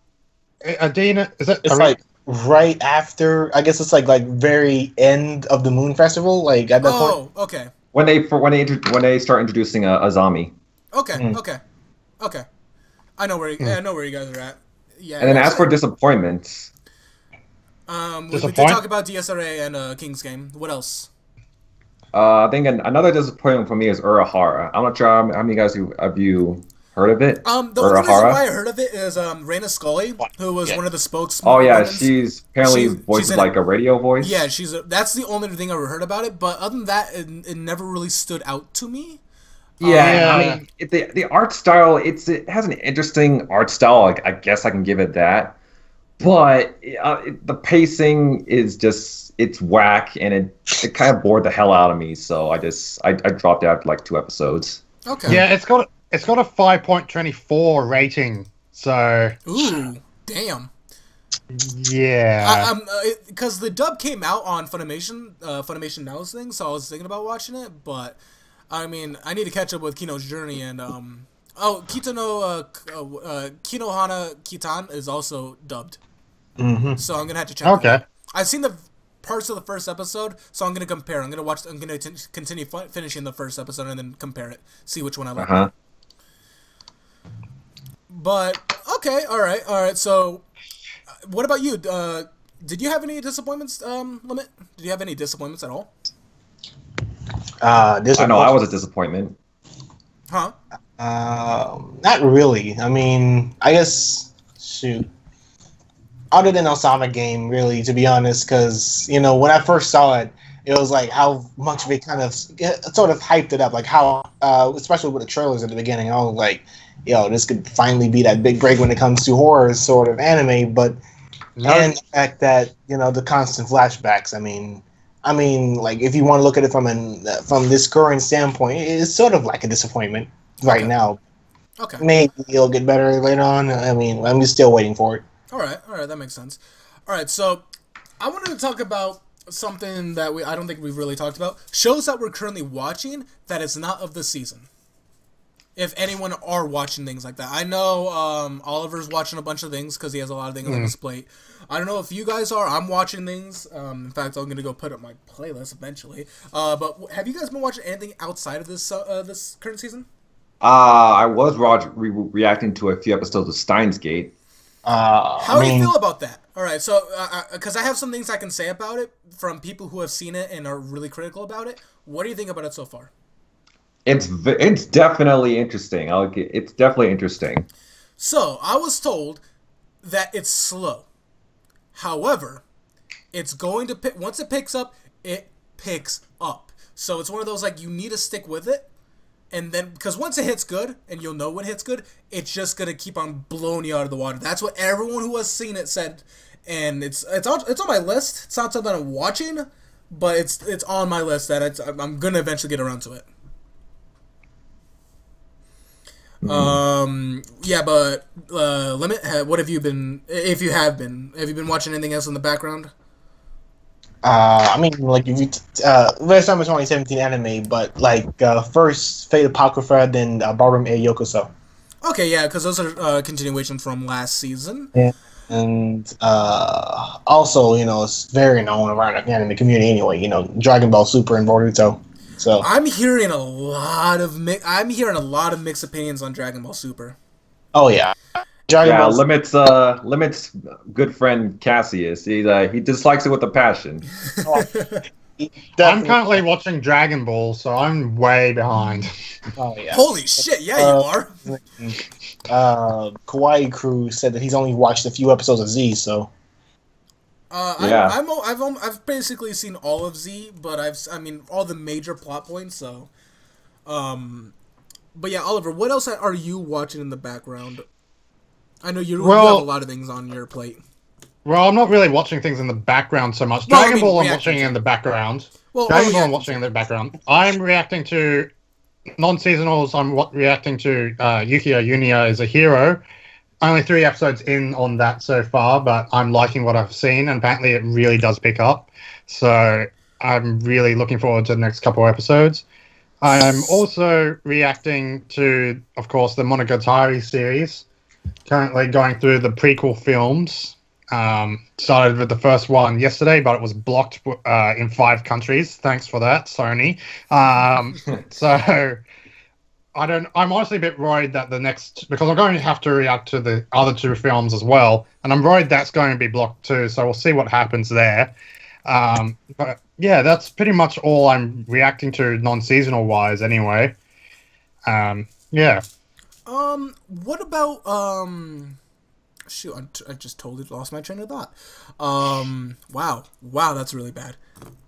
Adina. Is it? It's like right after. I guess it's like very end of the Moon Festival. Like at that point. Oh, okay. When they start introducing Azami. Okay. I know where you guys are at. Yeah. And then as for disappointments. We did talk about DSRA and King's Game. What else? I think another disappointment for me is Urahara. I'm not sure how many guys have you heard of it. The only reason why I heard of it is Reina Scully, who was one of the spokesmen. Oh yeah, she's apparently voiced like a radio voice. Yeah, that's the only thing I ever heard about it. But other than that, it never really stood out to me. Yeah, I mean the art style. It has an interesting art style. I guess I can give it that. But the pacing is it's whack, and it kind of bored the hell out of me. So I dropped out like 2 episodes. Okay. Yeah, it's got a 5.24 rating. So. Ooh, damn. Yeah. Because the dub came out on Funimation Now's thing, so I was thinking about watching it, but I mean, I need to catch up with Kino's Journey and Kinohana Kitan is also dubbed. Mm-hmm. So I'm gonna have to check. Okay. I've seen the parts of the first episode, so I'm gonna compare. I'm gonna continue finishing the first episode and then compare it, see which one I like. But okay, all right. So, what about you? Did you have any disappointments, Limit? Did you have any disappointments at all? I know I was a disappointment. Huh? Not really. I mean, I guess shoot. Other than Osama Game, really, to be honest, because when I first saw it, it was like how much they kind of sort of hyped it up, like how, especially with the trailers at the beginning, I was like, this could finally be that big break when it comes to horror sort of anime, but and the fact that the constant flashbacks. I mean, like if you want to look at it from this current standpoint, it's sort of like a disappointment right now. Okay. Maybe it'll get better later on. I mean, I'm just still waiting for it. All right, that makes sense. All right, so I wanted to talk about something that I don't think we've really talked about. Shows that we're currently watching that is not of the season. if anyone are watching things like that. I know Oliver's watching a bunch of things because he has a lot of things on his plate. I don't know if you guys are. I'm watching things. In fact, I'm gonna go put up my playlist eventually. But have you guys been watching anything outside of this this current season? I was reacting to a few episodes of Steins Gate. How do you feel about that? All right, so because I have some things I can say about it from people who have seen it and are really critical about it. What do you think about it so far? It's definitely interesting. It's definitely interesting. So I was told that it's slow. However, it's going to pick once it picks up, it picks up. So it's one of those like you need to stick with it. And then, because once it hits good, and you'll know when it hits good, it's just gonna keep on blowing you out of the water. That's what everyone who has seen it said, and it's on my list. It's not something I'm watching, but it's on my list that I'm gonna eventually get around to it. Yeah, but Limit, what have you been? If you have been watching anything else in the background? I mean, like if you last time was 2017 anime, but like first Fate Apocrypha, then Ballroom A Yokoso. Okay, yeah, because those are continuations from last season. Yeah, and also it's very known around the anime community anyway. Dragon Ball Super and Boruto. So I'm hearing a lot of mixed opinions on Dragon Ball Super. Oh yeah. Limit's good friend Cassius. He dislikes it with a passion. I'm currently watching Dragon Ball, so I'm way behind. Oh yeah! Holy shit! Yeah, you are. Kawaii Crew said that he's only watched a few episodes of Z. So. Yeah. I've basically seen all of Z, but I mean all the major plot points. So, but yeah, Oliver, what else are you watching in the background? I know you have a lot of things on your plate. Well, I'm not really watching things in the background so much. Dragon Ball I'm watching in the background. Dragon Ball I'm watching in the background. I'm reacting to non-seasonals. I'm reacting to Yukio Yunia is a Hero. Only 3 episodes in on that so far, but I'm liking what I've seen, and apparently it really does pick up. So I'm really looking forward to the next couple of episodes. I'm also reacting to, of course, the Monogatari series. Currently going through the prequel films. Started with the first one yesterday, but it was blocked in 5 countries. Thanks for that, Sony. So I'm honestly a bit worried that because I'm going to have to react to the other 2 films as well, and I'm worried that's going to be blocked too. So we'll see what happens there. But yeah, that's pretty much all I'm reacting to non-seasonal wise, anyway. Yeah. What about, shoot, I just totally lost my train of thought. Wow, that's really bad.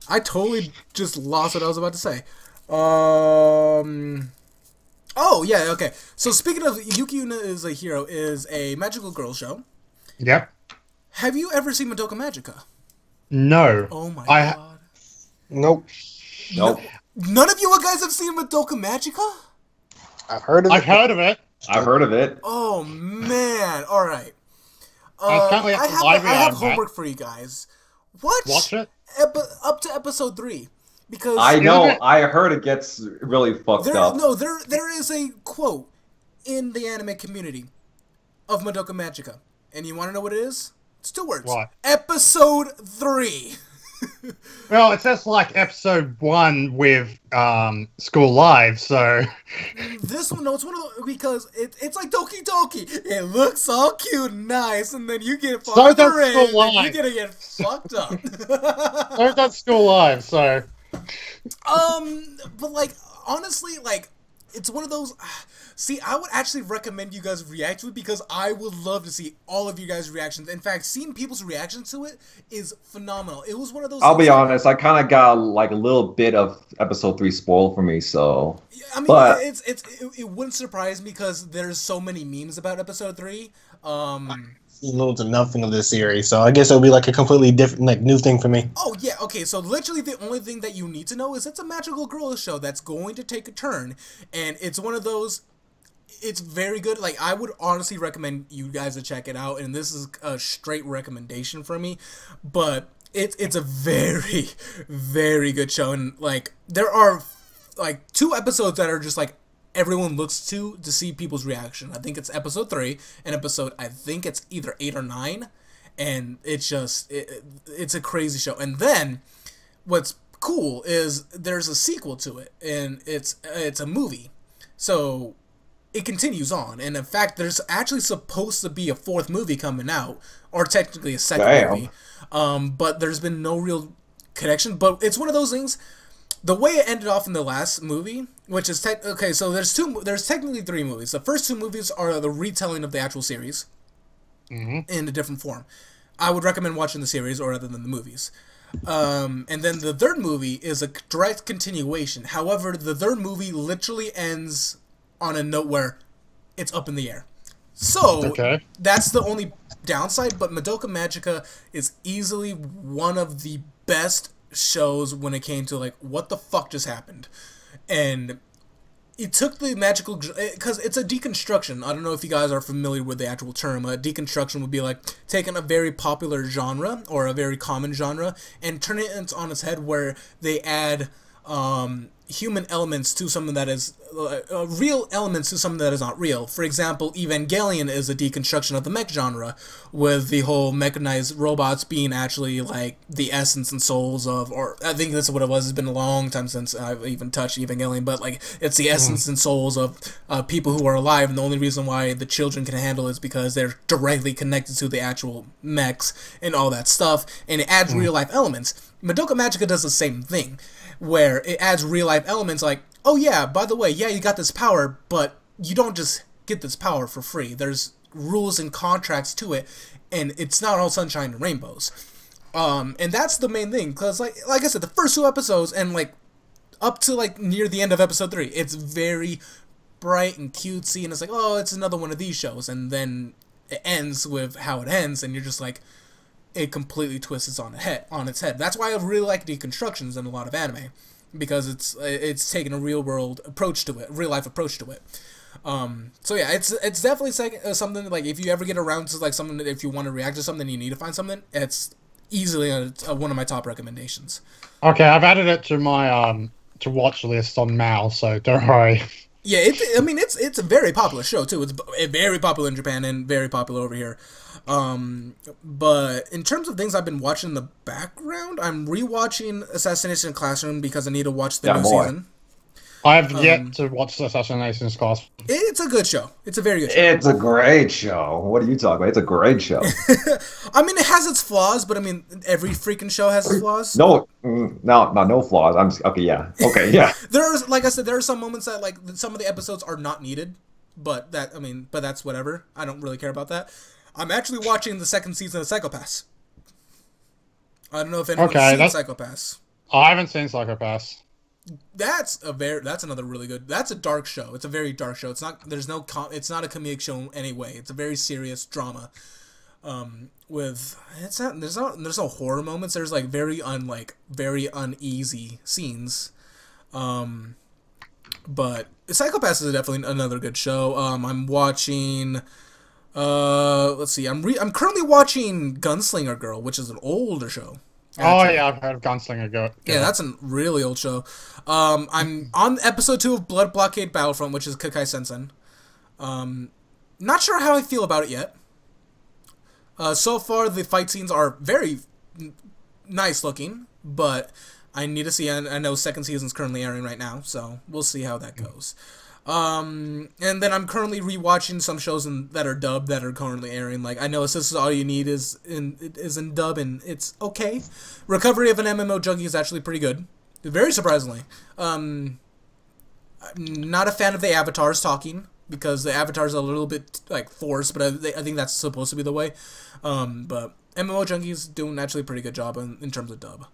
I totally just lost what I was about to say. Oh, yeah, okay. So speaking of Yukio is a Hero is a magical girl show. Yep. Have you ever seen Madoka Magica? No. Oh my god. Nope. None of you guys have seen Madoka Magica? I've heard of it. I've heard of it. Oh man! All right. I have homework for you guys. Watch it up to episode 3, because I know I heard it gets really fucked up. No, there is a quote in the anime community of Madoka Magica, and you want to know what it is? It's 2 words. What? Episode 3. Well, it says like episode 1 with School Live, so this one, no, it's one of the, because it's like Doki Doki. It looks all cute and nice, and then you get fucked so in, and you're gonna get fucked up. So does School Live, so but like honestly, like it's one of those. See, I would actually recommend you guys react to it because I would love to see all of you guys' reactions. In fact, seeing people's reactions to it is phenomenal. It was one of those. I'll be honest, I kind of got like a little bit of episode 3 spoiled for me, so. I mean, it wouldn't surprise me because there's so many memes about episode 3. Little to nothing of this series, so I guess it'll be like a completely different, like, new thing for me. Oh yeah, okay. So literally, the only thing that you need to know is it's a magical girl show that's going to take a turn, and it's one of those. It's very good. Like, I would honestly recommend you guys to check it out, and this is a straight recommendation for me. But it's a very, very good show, and like there are like 2 episodes that are just like everyone looks to see people's reaction. I think it's episode 3 and I think it's either 8 or 9, and it's just it's a crazy show. And then what's cool is there's a sequel to it, and it's a movie, so it continues on. And in fact, there's actually supposed to be a 4th movie coming out, or technically a 2nd movie. But there's been no real connection. But it's one of those things. The way it ended off in the last movie, which is okay, so there's technically 3 movies. The first 2 movies are the retelling of the actual series in a different form. I would recommend watching the series rather than the movies. And then the 3rd movie is a direct continuation. However, the 3rd movie literally ends on a note where it's up in the air. So that's the only downside, but Madoka Magica is easily one of the best shows when it came to like what the fuck just happened. And it took the magical, because it's a deconstruction. I don't know if you guys are familiar with the actual term. A deconstruction would be like taking a very popular genre or a very common genre and turning it on its head, where they add human elements to something that is real elements to something that is not real. For example, Evangelion is a deconstruction of the mech genre, with the whole mechanized robots being actually like the essence and souls of, or I think that's what it was. It's been a long time since I've even touched Evangelion, but like it's the essence and souls of people who are alive, and the only reason why the children can handle it is because they're directly connected to the actual mechs and all that stuff, and it adds real life elements. Madoka Magica does the same thing, where it adds real-life elements like, oh yeah, by the way, yeah, you got this power, but you don't just get this power for free. There's rules and contracts to it, and it's not all sunshine and rainbows. And that's the main thing, because like I said, the first 2 episodes, and like up to like near the end of episode 3, it's very bright and cutesy, and it's like, oh, it's another one of these shows, and then it ends with how it ends, and you're just like, it completely twists on its head. That's why I really like Deconstructions in a lot of anime, because it's taken a real world approach to it, real life approach to it. So yeah, it's definitely something like, if you ever get around to like something, if you want to react to something, you need to find something. It's easily one of my top recommendations. Okay, I've added it to my to watch list on Mal, so don't worry. Yeah, it's a very popular show too. It's very popular in Japan and very popular over here. But in terms of things I've been watching in the background, I'm rewatching Assassination Classroom because I need to watch the new season. I've yet to watch Assassination Classroom. It's a good show. It's a very good show. It's a great show. What are you talking about? It's a great show. I mean, it has its flaws, but I mean, every freaking show has its flaws. No flaws. Okay, yeah. There's, like I said, there are some moments that like some of the episodes are not needed, but that's whatever. I don't really care about that. I'm actually watching the 2nd season of Psycho-Pass. I don't know if anyone's seen Psycho-Pass. I haven't seen Psycho-Pass. That's another really good. That's a dark show. It's a very dark show. It's not. It's not a comedic show anyway. It's a very serious drama. There's no horror moments. There's like very uneasy scenes. But Psycho-Pass is definitely another good show. I'm watching. Let's see. I'm currently watching Gunslinger Girl, which is an older show. Actually. Oh yeah, I've heard of Gunslinger Girl. Yeah, that's a really old show. I'm on episode 2 of Blood Blockade Battlefront, which is Kakai Sensen. Not sure how I feel about it yet. So far, the fight scenes are very nice looking, but I need to see. I know 2nd season's currently airing right now, so we'll see how that goes. And then I'm currently rewatching some shows that are dubbed that are currently airing. Like, I know This Is All You Need is in dub, and it's okay. Recovery of an MMO Junkie is actually pretty good, very surprisingly. I'm not a fan of the avatars talking, because the avatars are a little bit like forced, but I think that's supposed to be the way. But MMO Junkie's doing actually a pretty good job in terms of dub.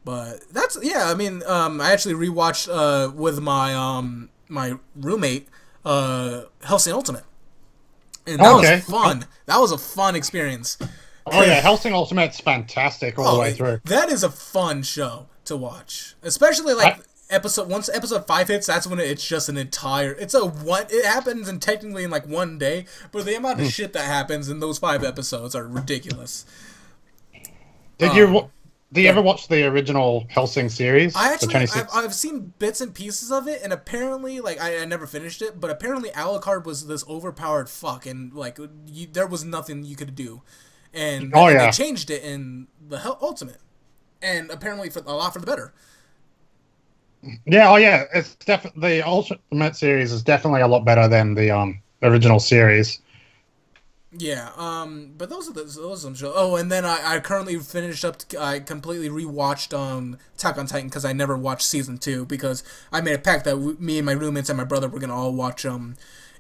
But that's, yeah, I mean, I actually rewatched with my roommate, Hellsing Ultimate. And that was fun. That was a fun experience. Oh yeah, Hellsing Ultimate's fantastic all the way through. That is a fun show to watch. Especially like once episode 5 hits, that's when it's just an entire, it happens technically in like one day, but the amount of shit that happens in those 5 episodes are ridiculous. Did you Do you ever watch the original Hellsing series? I actually, I've seen bits and pieces of it, and apparently, like, I never finished it, but apparently Alucard was this overpowered fuck, and, like, there was nothing you could do. And they changed it in the Ultimate, and apparently a lot for the better. Yeah, it's definitely the Ultimate series is definitely a lot better than the original series. Yeah, but those are some shows. Oh, and then I currently finished up. I completely rewatched Attack on Titan because I never watched season 2 because I made a pact that me and my roommates and my brother were gonna all watch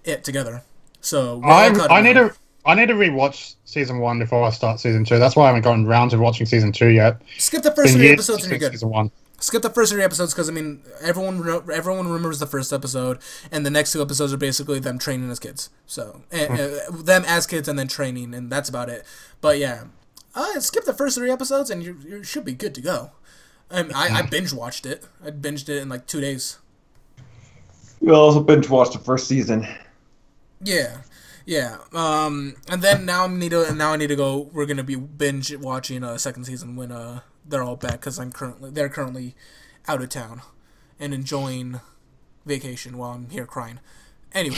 it together. So I need to rewatch season 1 before I start season 2. That's why I haven't gotten around to watching season 2 yet. Skip the first 3 episodes and you're good. Season 1. Skip the first 3 episodes because, I mean, everyone remembers the first episode, and the next 2 episodes are basically them training as kids. So, them as kids and then training, and that's about it. But, yeah, skip the first 3 episodes, and you should be good to go. I binge-watched it. I binged it in, like, 2 days. You also binge-watched the first season. Yeah. Yeah, and then now I need to go. We're gonna be binge watching second season when they're all back because they're currently out of town and enjoying vacation while I'm here crying. Anyway,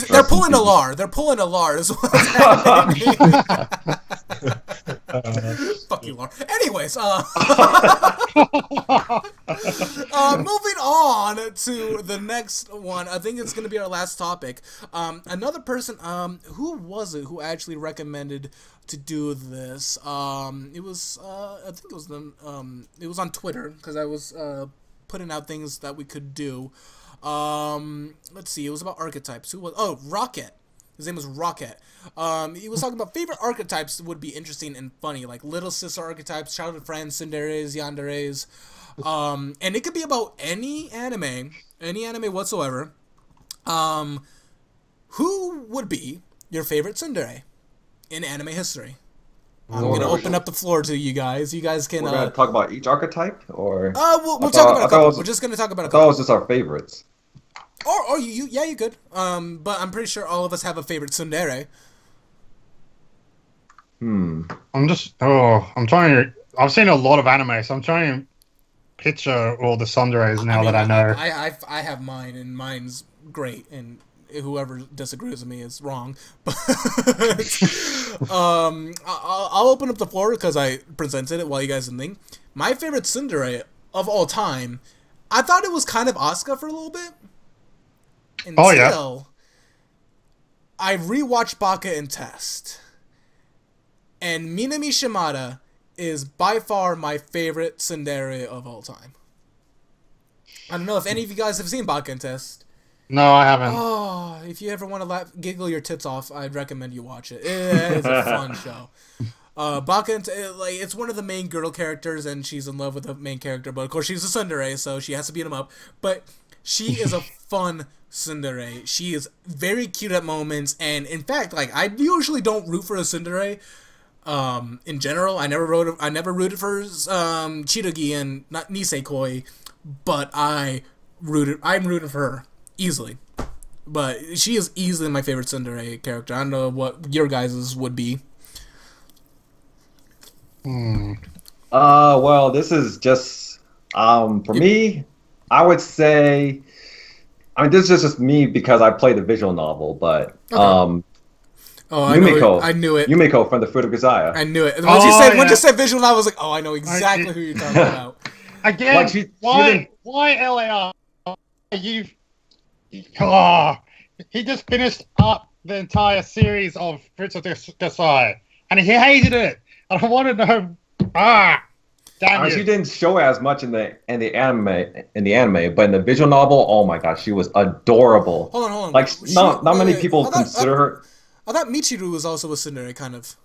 they're pulling a LAR. They're pulling a LAR is what's happening. Fuck you, LAR. Anyways, moving on to the next one. I think it's going to be our last topic. Another person, who was it who actually recommended to do this? It was, I think it was on Twitter because I was putting out things that we could do. Let's see, it was about archetypes. Who was? Oh, Rocket. His name was Rocket. He was talking about favorite archetypes would be interesting and funny, like little sister archetypes, childhood friends, tsunderes, yanderes. And it could be about any anime whatsoever. Who would be your favorite tsundere in anime history? I'm gonna open up the floor to you guys. You guys can. We're gonna talk about each archetype, or we'll talk about a couple. We're just gonna talk about a couple. I thought it was just our favorites. Or you could. But I'm pretty sure all of us have a favorite tsundere. I'm trying to. I've seen a lot of anime, so I'm trying to picture all the tsunderes now that I know. I have mine, and mine's great, and whoever disagrees with me is wrong. But I'll open up the floor because I presented it while you guys didn't think. My favorite tsundere of all time, I thought it was kind of Asuka for a little bit. Until I rewatched Baka and Test. And Minami Shimada is by far my favorite tsundere of all time. I don't know if any of you guys have seen Baka and Test. No, I haven't. Oh, if you ever want to giggle your tits off, I'd recommend you watch it. It's a fun show. Baka, it's one of the main girl characters, and she's in love with the main character. But of course, she's a tsundere, so she has to beat him up. But she is a fun tsundere. She is very cute at moments, and in fact, like I usually don't root for a tsundere. In general, I never rooted for Chidagi and not Nisekoi, but I'm rooting for her easily. But she is easily my favorite tsundere character. I don't know what your guys's would be. Well, this is just for me. I would say, I mean, this is just me because I played the visual novel, but Yumiko, I knew it. Yumiko from the Fruit of Desire. I knew it. Once you said visual novel, I was like, oh, I know exactly who you're talking about. Again, like why LAR? He just finished up the entire series of Fruits of Desire, and he hated it. I don't want to know. Damn you. She didn't show as much in the anime, but in the visual novel, oh my gosh, she was adorable. Hold on. Like not many people consider her. I thought Michiru was also a tsundere, kind of.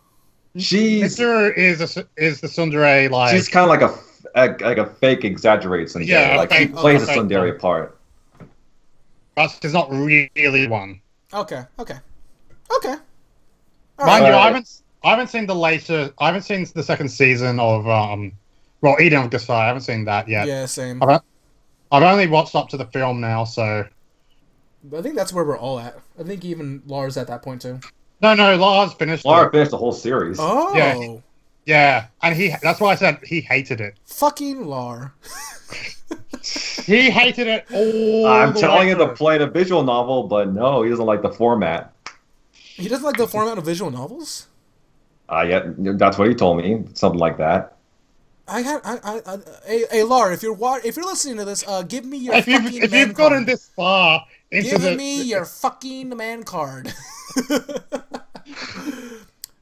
Michiru is the tsundere, like she's kind of like a fake exaggerated tsundere. Yeah, like she plays a tsundere part. But she's not really one. Okay. Mind you, I haven't seen the second season of Eden of Desire. I haven't seen that yet. Yeah, same. I've only watched up to the film now, so. I think that's where we're all at. I think even Lars at that point too. No, Lars finished. Lars finished the whole series. Oh. Yeah. Yeah, and that's why I said he hated it. Fucking LAR. He hated it all I'm the telling way him to through. play the visual novel, but no, he doesn't like the format. He doesn't like the format of visual novels? Yeah, that's what he told me. Something like that. Hey, LAR, if you're listening to this, give me your If you've gotten this far into give me your fucking man card.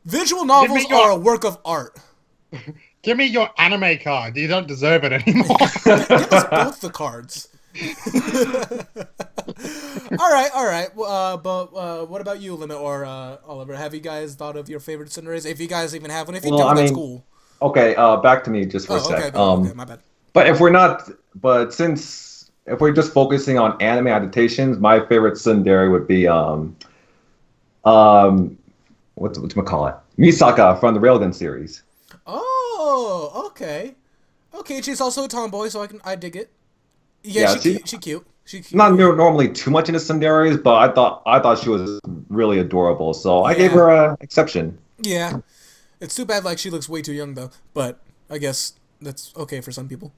Visual novels are a work of art. Give me your anime card. You don't deserve it anymore. Give us both the cards. all right. But what about you, Limit or Oliver? Have you guys thought of your favorite cinderas? If you guys even have one, if you don't, that's cool. Okay, back to me just for a sec. Okay, my bad. But if we're just focusing on anime adaptations, my favorite tsundere would be whatchamacallit? Misaka from the Railgun series. Oh, okay. Okay, she's also a tomboy, so I dig it. Yeah, she's cute. She's cute. Not normally too much into tsunderes, but I thought she was really adorable, so I gave her an exception. Yeah. It's too bad, like, she looks way too young, though. But I guess that's okay for some people.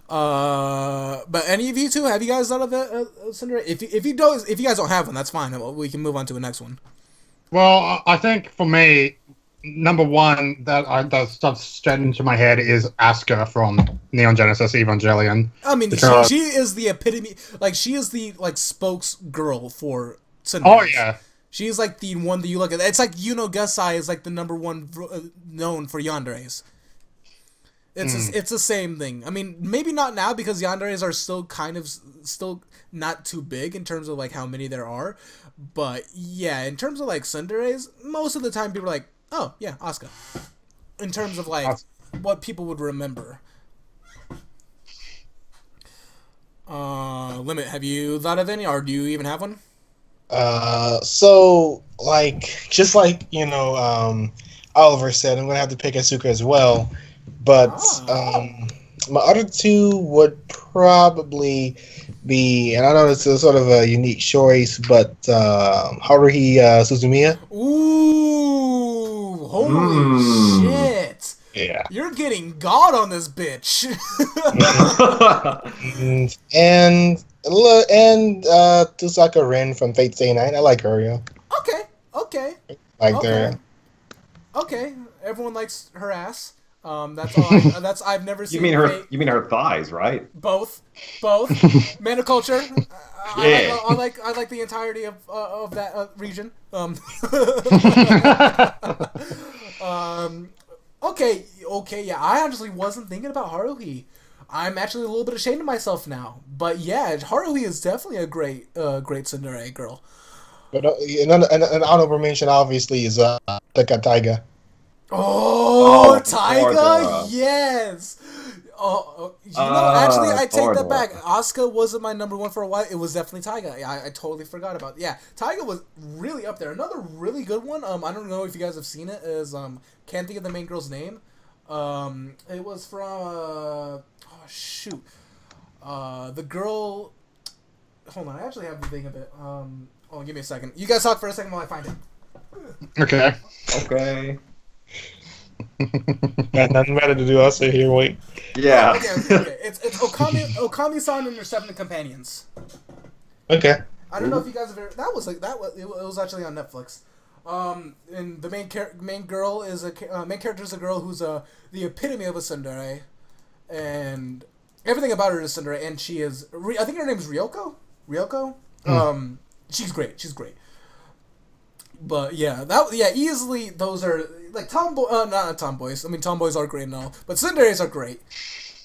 But any of you two, have you guys thought of a tsundere? If you guys don't have one, that's fine. We can move on to the next one. Well, I think for me, number one that stuff straight into my head is Asuka from Neon Genesis Evangelion. I mean, she is the epitome. Like, she is the spokes girl for tsunderes. Oh yeah. She's like the one that you look at. It's like Yuno Gasai is like the number one known for yanderes. It's the same thing. I mean, maybe not now because yanderes are still not too big in terms of like how many there are. But yeah, in terms of like tsunderes, most of the time people are like, oh yeah, Asuka. In terms of like what people would remember. Limit, have you thought of any, or do you even have one? So like just like Oliver said, I'm gonna have to pick Asuka as well, but my other two would probably be, and I know it's a sort of a unique choice, but Haruhi Suzumiya. Ooh, holy shit! Yeah, you're getting God on this bitch. and Tusaka Ren from Fate Stay Night. I like her, yeah. Okay. Her. Okay, everyone likes her ass. That's all. I've never seen. You mean her thighs, right? Both. Maniculture. Yeah. I like the entirety of that region. Okay. Yeah, I honestly wasn't thinking about Haruhi. I'm actually a little bit ashamed of myself now. But yeah, Haruhi is definitely a great tsundere girl. But an honorable mention obviously is Taiga. Oh, Taiga, yes. Actually, I take that back. Asuka wasn't my number one for a while. It was definitely Taiga. I totally forgot about it. Yeah, Taiga was really up there. Another really good one. I don't know if you guys have seen it. Is can't think of the main girl's name. It was from the girl. Hold on, I actually have the thing of it. Give me a second. You guys talk for a second while I find it. Okay. Got nothing better to do. I'll sit here and wait. Yeah. Okay. It's Okami-san and her 7 companions. Okay. I don't know if you guys have ever. It was actually on Netflix. And the main girl is main character is a girl who's the epitome of a tsundere, and everything about her is tsundere. And she is. I think her name is Ryoko. She's great. But yeah, easily those are like not tomboys. I mean, tomboys are great and all, but tsunderes are great.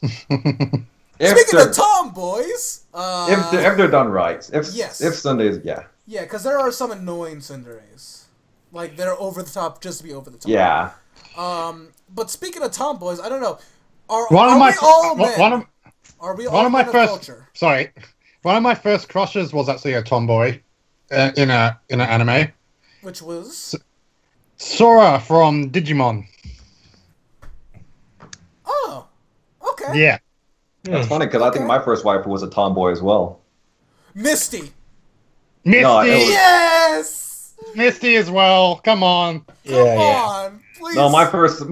Speaking of tomboys, if they're done right, if Sundays, yeah, because there are some annoying tsunderes, like they're over the top just to be over the top. Yeah. But speaking of tomboys, I don't know. One of my first crushes was actually a tomboy in an anime. Which was? Sora from Digimon. Oh, okay. Yeah. That's funny because I think my first waifu was a tomboy as well. Misty. No, yes! Misty as well. Come on. Come on, please. No, my first to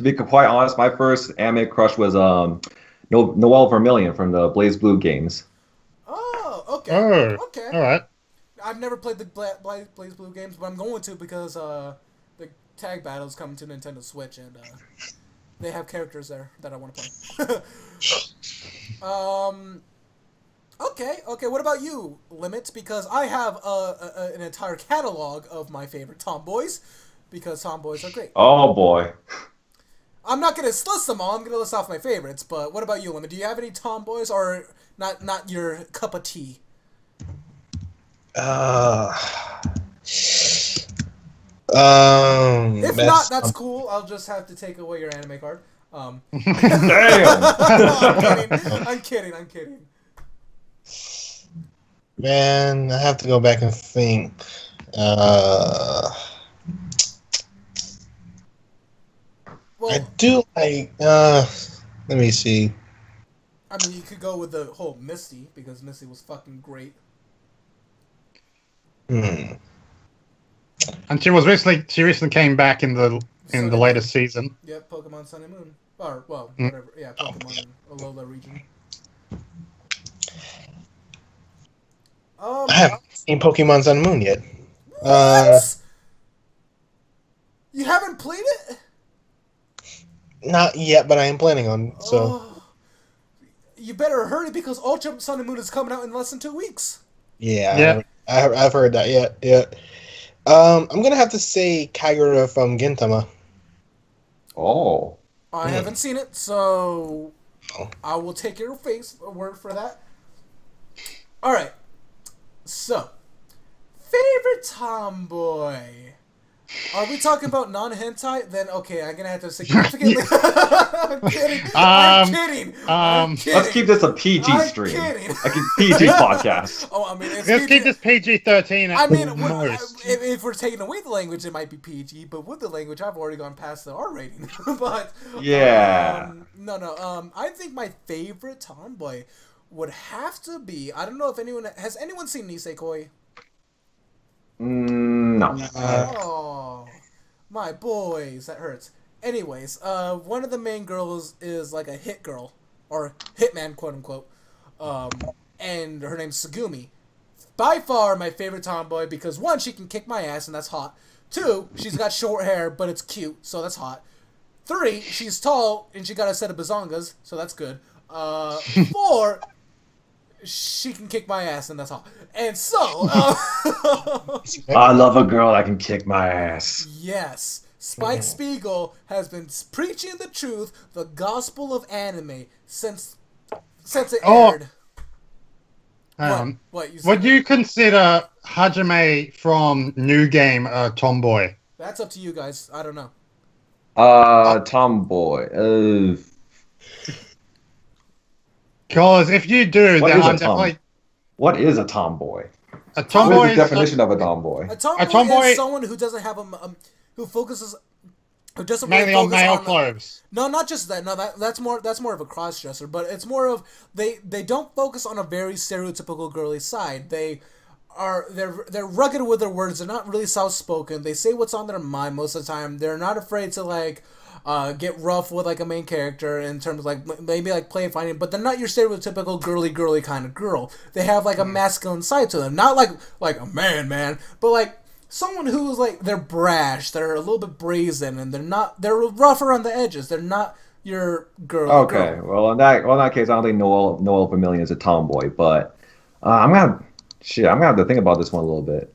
be quite honest, my first anime crush was Noelle Vermillion from the Blaze Blue games. Oh, okay. Oh, okay. All right. I've never played the Blaze Blue games, but I'm going to because the tag battles coming to Nintendo Switch, and they have characters there that I want to play. Okay. What about you, Limits? Because I have an entire catalog of my favorite tomboys, because tomboys are great. Oh boy. I'm not gonna list them all. I'm gonna list off my favorites. But what about you, Limit? Do you have any tomboys, or not your cup of tea? If not, that's cool. I'll just have to take away your anime card. Damn. I'm kidding. Man, I have to go back and think. I do like. Let me see. I mean, you could go with the whole Misty, because Misty was fucking great. And she recently came back in the latest season. Yep, Pokemon Sun and Moon. Or, well, whatever. Yeah, Pokemon Alola region. I haven't seen Pokemon Sun and Moon yet. What? You haven't played it? Not yet, but I am planning on. So you better hurry, because Ultra Sun and Moon is coming out in less than 2 weeks. Yeah. I've heard that. Yeah. I'm gonna have to say Kagura from Gintama. Oh. I haven't seen it, so I will take your word for that. All right. So, favorite tomboy. Are we talking about non-hentai? Then okay, I'm gonna have to significantly. I'm kidding. Let's keep this a PG stream. Like a PG podcast. Oh, I mean, let's keep this PG-13. I mean, if we're taking away the language, it might be PG. But with the language, I've already gone past the R rating. But yeah. No. I think my favorite tomboy would have to be. I don't know if anyone has seen Nisekoi. No. Oh, my boys, that hurts. Anyways, one of the main girls is like a hit girl, or hitman, quote unquote, and her name's Tsugumi. By far my favorite tomboy, because one, she can kick my ass, and that's hot. Two, she's got short hair, but it's cute, so that's hot. Three, she's tall, and she got a set of bazongas, so that's good. Four, she can kick my ass, and that's all. And so, I love a girl that can kick my ass. Yes, Spike Spiegel has been preaching the truth, the gospel of anime, since it aired. What you said? Would you consider Hajime from New Game a tomboy? That's up to you guys. I don't know. Tomboy. Because if you do, then I'm definitely. What is a tomboy? A tomboy what is the definition of a tomboy? A tomboy is someone who doesn't have who focuses, who doesn't mainly really on male clothes. No, not just that. No, that's more of a cross dresser. But it's more of they don't focus on a very stereotypical girly side. They're rugged with their words. They're not really soft spoken. They say what's on their mind most of the time. They're not afraid to get rough with like a main character in terms of like maybe like play fighting, but they're not your stereotypical girly kind of girl. They have like a masculine side to them, not like a man, but like someone who's like they're brash, they're a little bit brazen, and they're rough around the edges. They're not your girl. Okay, well in that case, I don't think Noelle Vermillion is a tomboy, but I'm gonna have to think about this one a little bit.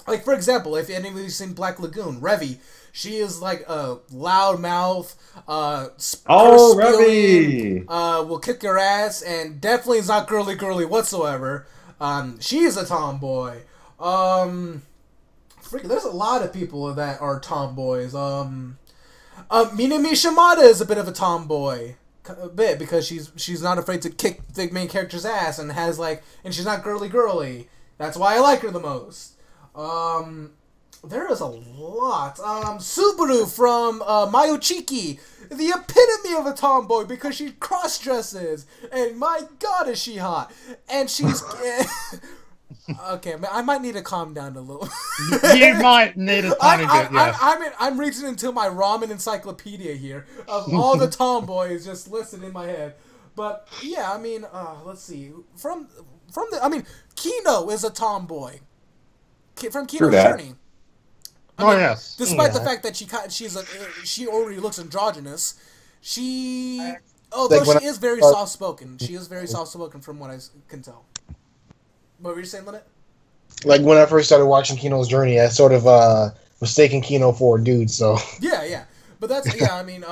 Like for example, if anybody's seen Black Lagoon, Revy. She is like a loud mouth, Revy! Will kick your ass, and definitely is not girly whatsoever. She is a tomboy. There's a lot of people that are tomboys. Minami Shimada is a bit of a tomboy. A bit, because she's not afraid to kick the main character's ass, and she's not girly. That's why I like her the most. There is a lot. Subaru from Mayochiki, the epitome of a tomboy, because she cross-dresses, and my god is she hot. And she's Okay, I might need to calm down a little. You might need a tiny bit, yes. I'm reaching into my ramen encyclopedia here of all the tomboys just listed in my head. But yeah, I mean, let's see. From I mean, Kino is a tomboy. From Kino's Journey. I mean, yes. Despite the fact that she already looks androgynous, although she is very soft spoken. She is very soft spoken from what I can tell. What were you saying, Lynette? Like when I first started watching Kino's Journey, I sort of mistaken Kino for a dude. So yeah, but that's I mean,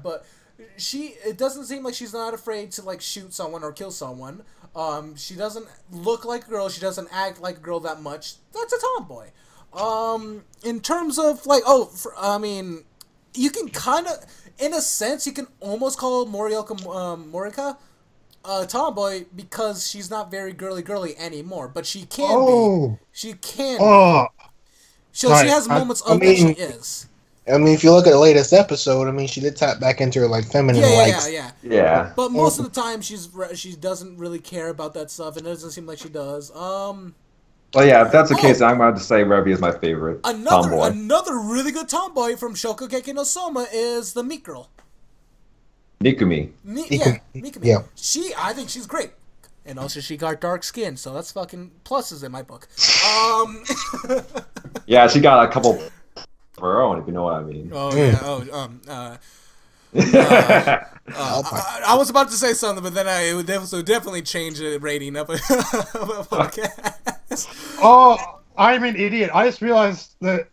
but it doesn't seem like she's not afraid to like shoot someone or kill someone. She doesn't look like a girl. She doesn't act like a girl that much. That's a tomboy. In terms of like, I mean, you can kind of, in a sense, you can almost call Morika tomboy because she's not very girly anymore, but she can be. She can. So she has moments of that she is. I mean, if you look at the latest episode, I mean, she did tap back into her like feminine likes. Yeah. But most of the time, she doesn't really care about that stuff, and it doesn't seem like she does. Well, yeah, if that's the case, I'm going to say Revy is my favorite tomboy. Another really good tomboy from Shokugeki no Soma is the meat girl. Nikumi. Nikumi. Yeah. I think she's great. And also she got dark skin, so that's fucking pluses in my book. Yeah, she got a couple of her own, if you know what I mean. Oh, yeah. I was about to say something, but then it would definitely change the rating of a podcast. Oh, I'm an idiot. I just realized that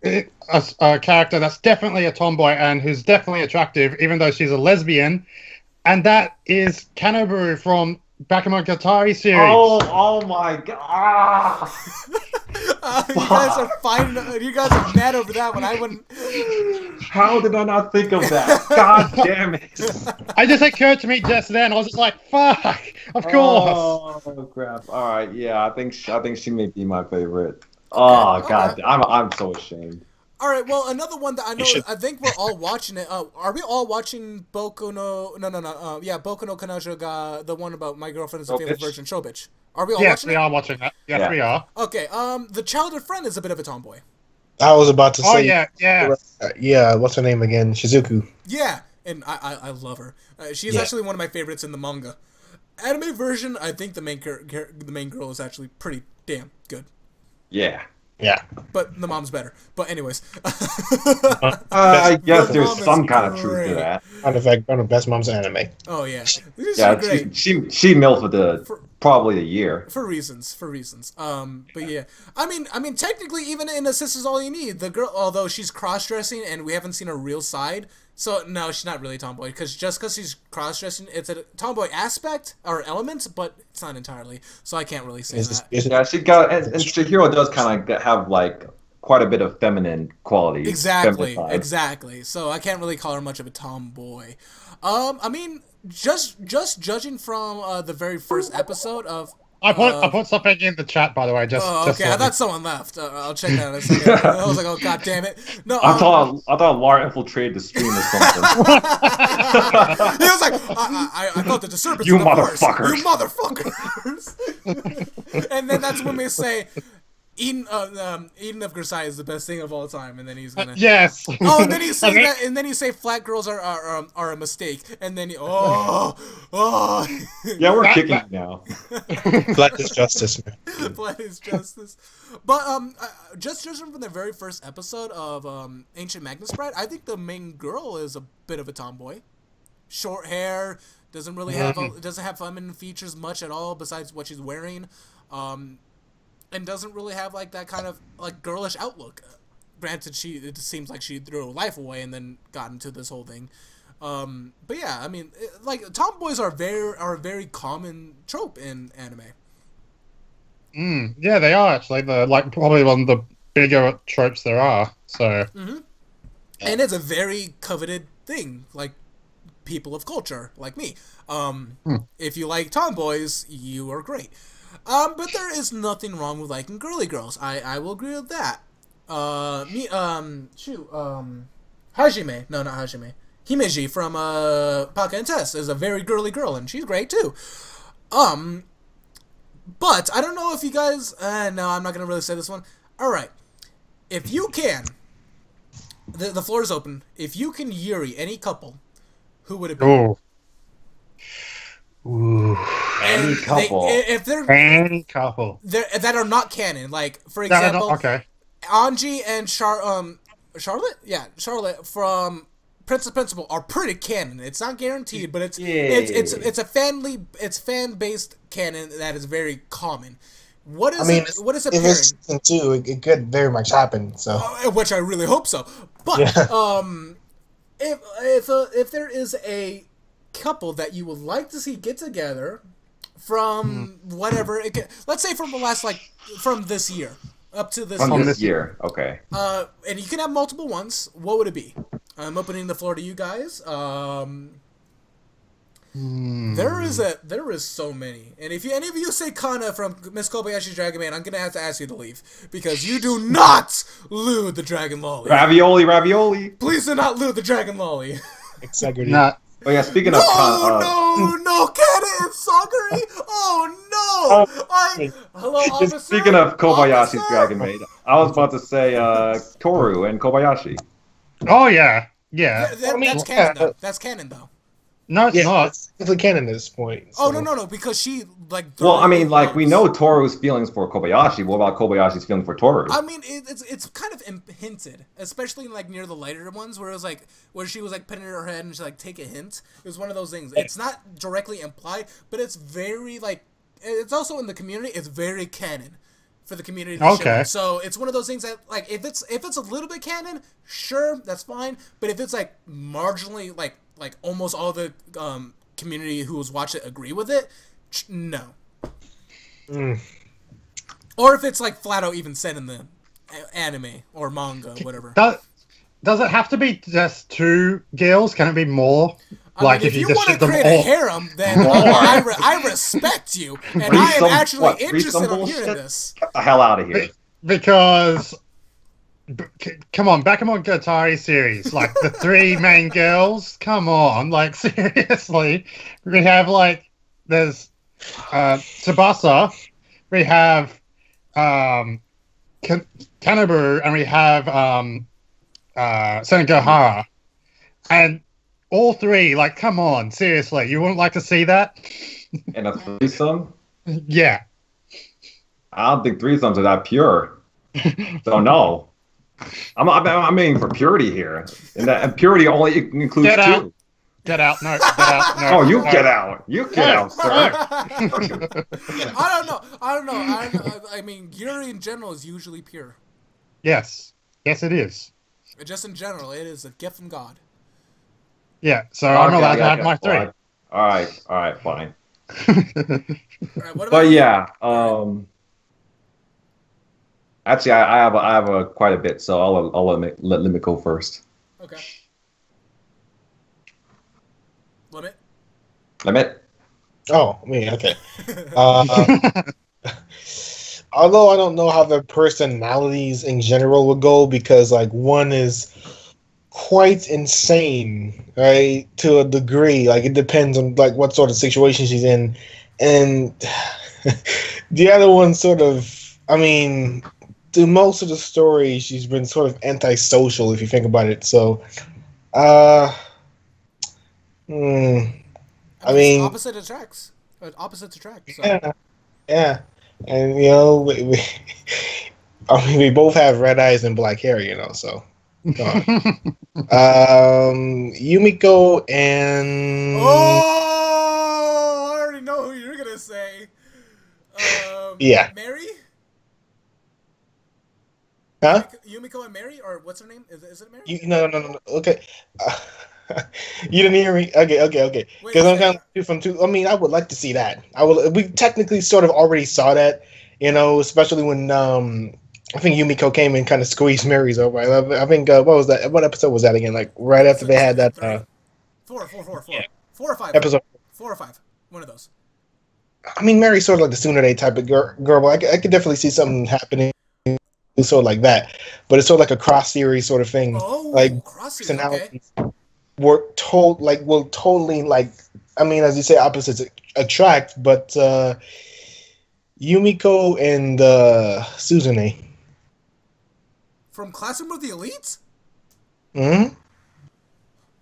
a character that's definitely a tomboy and who's definitely attractive, even though she's a lesbian, and that is Kanaburu from Bakemonogatari series. Oh my god! You guys are mad over that one. I wouldn't. How did I not think of that? God damn it! I just occurred to me just then. I was just like, "Fuck!" Of course. Oh crap! All right, yeah, I think she may be my favorite. Oh god, I'm so ashamed. All right, well, another one that I know, I think we're all watching it. Are we all watching Boku no Kanojo ga, the one about my girlfriend is a favorite virgin, Shobitch? Are we all watching it? Yes, we are watching that. Yes, we are. Okay, the childhood friend is a bit of a tomboy. I was about to say. Oh, yeah. Yeah, what's her name again? Shizuku. Yeah, and I love her. She's actually one of my favorites in the manga. Anime version, I think the main girl is actually pretty damn good. Yeah. Yeah. But the mom's better. But anyways. I guess there's some kind of truth to that. Matter of fact, one of the best moms in anime. Oh, yeah. She MILF'd probably a year. For reasons. But yeah. I mean, technically, even in A Sister's All You Need, the girl, although she's cross-dressing and we haven't seen her real side, so no, she's not really tomboy, because she's cross-dressing, it's a tomboy aspect or element, but it's not entirely. So I can't really say that. Yeah, she got, and Chihiro does kind of have like quite a bit of feminine qualities. Exactly. So I can't really call her much of a tomboy. I mean, just judging from the very first episode of. I put something in the chat, by the way. Just I thought someone left. I'll check that in a second. I was like, oh god damn it! No, I thought LAR infiltrated the stream or something. He was like, I thought the disturbance. You motherfuckers! You motherfuckers! And then that's when we say, Eden of Versailles is the best thing of all time, and then he's gonna yes. Oh, and then he say that, and then he say flat girls are a mistake, and then yeah, we're kicking now. Flat is justice, man. Flat is justice. But just judging from the very first episode of Ancient Magnus Bride, I think the main girl is a bit of a tomboy. Short hair, doesn't really have feminine features much at all besides what she's wearing. And doesn't really have like that kind of like girlish outlook. Granted, it seems like she threw her life away and then got into this whole thing. But yeah, I mean, like tomboys are a very common trope in anime. Yeah, they are actually. They're like probably one of the bigger tropes there are. So. And it's a very coveted thing, like people of culture, like me. If you like tomboys, you are great. But there is nothing wrong with liking girly girls. I will agree with that. Hajime. No, not Hajime. Himeji from Paka and Test is a very girly girl, and she's great too. But I don't know if you guys. No, I'm not gonna really say this one. All right, if you can, the floor is open. If you can Yuri any couple, who would it be? Oh. Ooh. Any couple. If they're Any couple that are not canon, like for example, okay. Anji and Charlotte, yeah, Charlotte from Princess Principal are pretty canon. It's not guaranteed, but it's a fan based canon that is very common. What is what is a if pairing? it's season 2, it could very much happen. So, Which I really hope so. But yeah. if there is a couple that you would like to see get together from whatever let's say from the last from this year up to this year, okay. And you can have multiple ones. What would it be? I'm opening the floor to you guys. There is so many, and if any of you say Kana from Miss Kobayashi's Dragon Maid, I'm gonna have to ask you to leave because you do not lewd the Dragon Lolly. Ravioli. Please do not lewd the Dragon Lolly. Integrity. Not. Oh yeah, speaking of No, Kana and Sakuri. Oh no! Hello, officer. Speaking of Kobayashi's Officer? Dragon Maid, I was about to say Toru and Kobayashi. Oh yeah. That's canon though. That's canon though. No, it's not. It's definitely canon at this point. Oh So. no, because she Well, I mean, we know Toru's feelings for Kobayashi. What about Kobayashi's feeling for Toru? I mean, it's kind of hinted, especially near the later ones where it was where she was petting her head and she take a hint. It was one of those things. It's not directly implied, but it's very it's also in the community. It's very canon for the community. To ship. So it's one of those things that if it's a little bit canon, sure, that's fine. But if it's marginally almost all the community who was watching it agree with it, no. Or if it's flat out even said in the anime or manga, whatever. Does it have to be just 2 girls? Can it be more? I mean, if you want to create a harem, then I respect you, and I am actually interested in hearing this. Get the hell out of here. Because, come on, Bakemonogatari series, the 3 main girls, come on, seriously. We have, there's Tsubasa, we have Kanabu, and we have Sengohara. And all 3, come on, seriously, you wouldn't like to see that? And a threesome? Yeah. I don't think threesomes are that pure. So no. I'm aiming for purity here. And purity only includes 2. Get out. No, get out. No. Oh, you get out. You get out, sir. I don't know. I mean, Yuri in general is usually pure. Yes, it is. Just in general, it is a gift from God. Yeah, so I'm allowed to have my 3. All right, fine. Right, what about but yeah, actually, I have quite a bit, so I'll let Limit go first. Okay. Limit. Limit. Oh, me. Okay. Although I don't know how their personalities in general would go, because one is quite insane, right? To a degree. It depends on what sort of situation she's in, and the other one sort of. I mean, through most of the story, she's been sort of antisocial, if you think about it. So, I mean, opposite attracts. Opposites attract. So. Yeah, and we both have red eyes and black hair, so. Yumiko and I already know who you're gonna say. Yeah. Mary? Huh? Yumiko and Mary, or what's her name? Is it Mary? No. Okay. You didn't hear me? Okay. Because I'm kind of from 2. I mean, I would like to see that. We technically sort of already saw that, especially when I think Yumiko came and kind of squeezed Mary's over. I think what was that? What episode was that again? Right after they had that. 4. Yeah. 4 or 5. Episode 4 or 5. One of those. I mean, Mary's sort of the Tsunade type of girl. But I could definitely see something happening, sort of like that. But it's sort of a cross series sort of thing. Oh, cross series. Personalities will totally I mean, as you say, opposites attract, but Yumiko and Suzune. From Classroom of the Elites? Mm-hmm.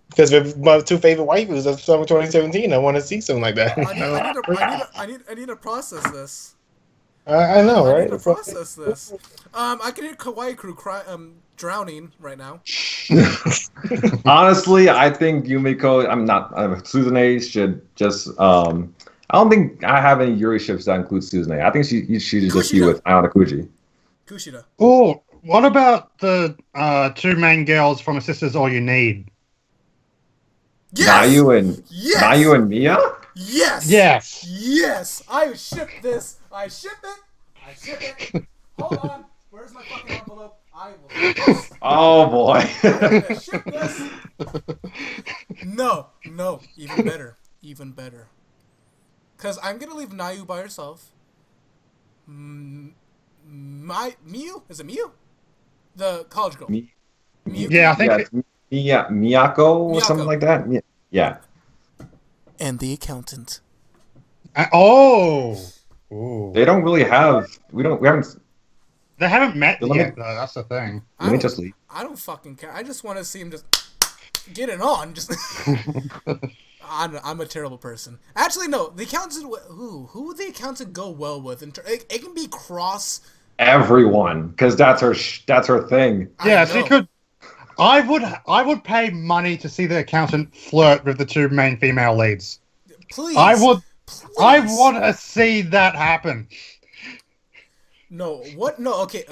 Because they're my two favorite waifus of summer 2017. I want to see something like that. I need to process this. I know, I right? need to process this. I can hear Kawaii Crew drowning right now. Honestly, I think Yumiko, Suzune should just, I don't think I have any Yuri ships that include Suzune. I think she should just be with Ayano Kuji. Kushida. Oh, what about the two main girls from A Sister's All You Need? Yes! Nayu and Mia? Yes! Yes! Yes! I ship this! I ship it! Hold on! Where's my fucking envelope? I will ship this! Oh boy! I'm gonna ship this! No, even better. Because I'm gonna leave Nayu by herself. Miu? Is it Miu? The college girl. Miu? Yeah, I think Miyako or something like that. Yeah. And the accountant. Ooh. They don't really have. We haven't. They haven't met yet, though. That's the thing. Let me just leave. I don't fucking care. I just want to see him just get it on. Just. I'm a terrible person. Actually, no. The accountant. Who would the accountant go well with? It can be cross. Everyone, because that's her thing. Yeah, she could. I would pay money to see the accountant flirt with the two main female leads. Please. I would. Please. I want to see that happen. No. What? No. Okay.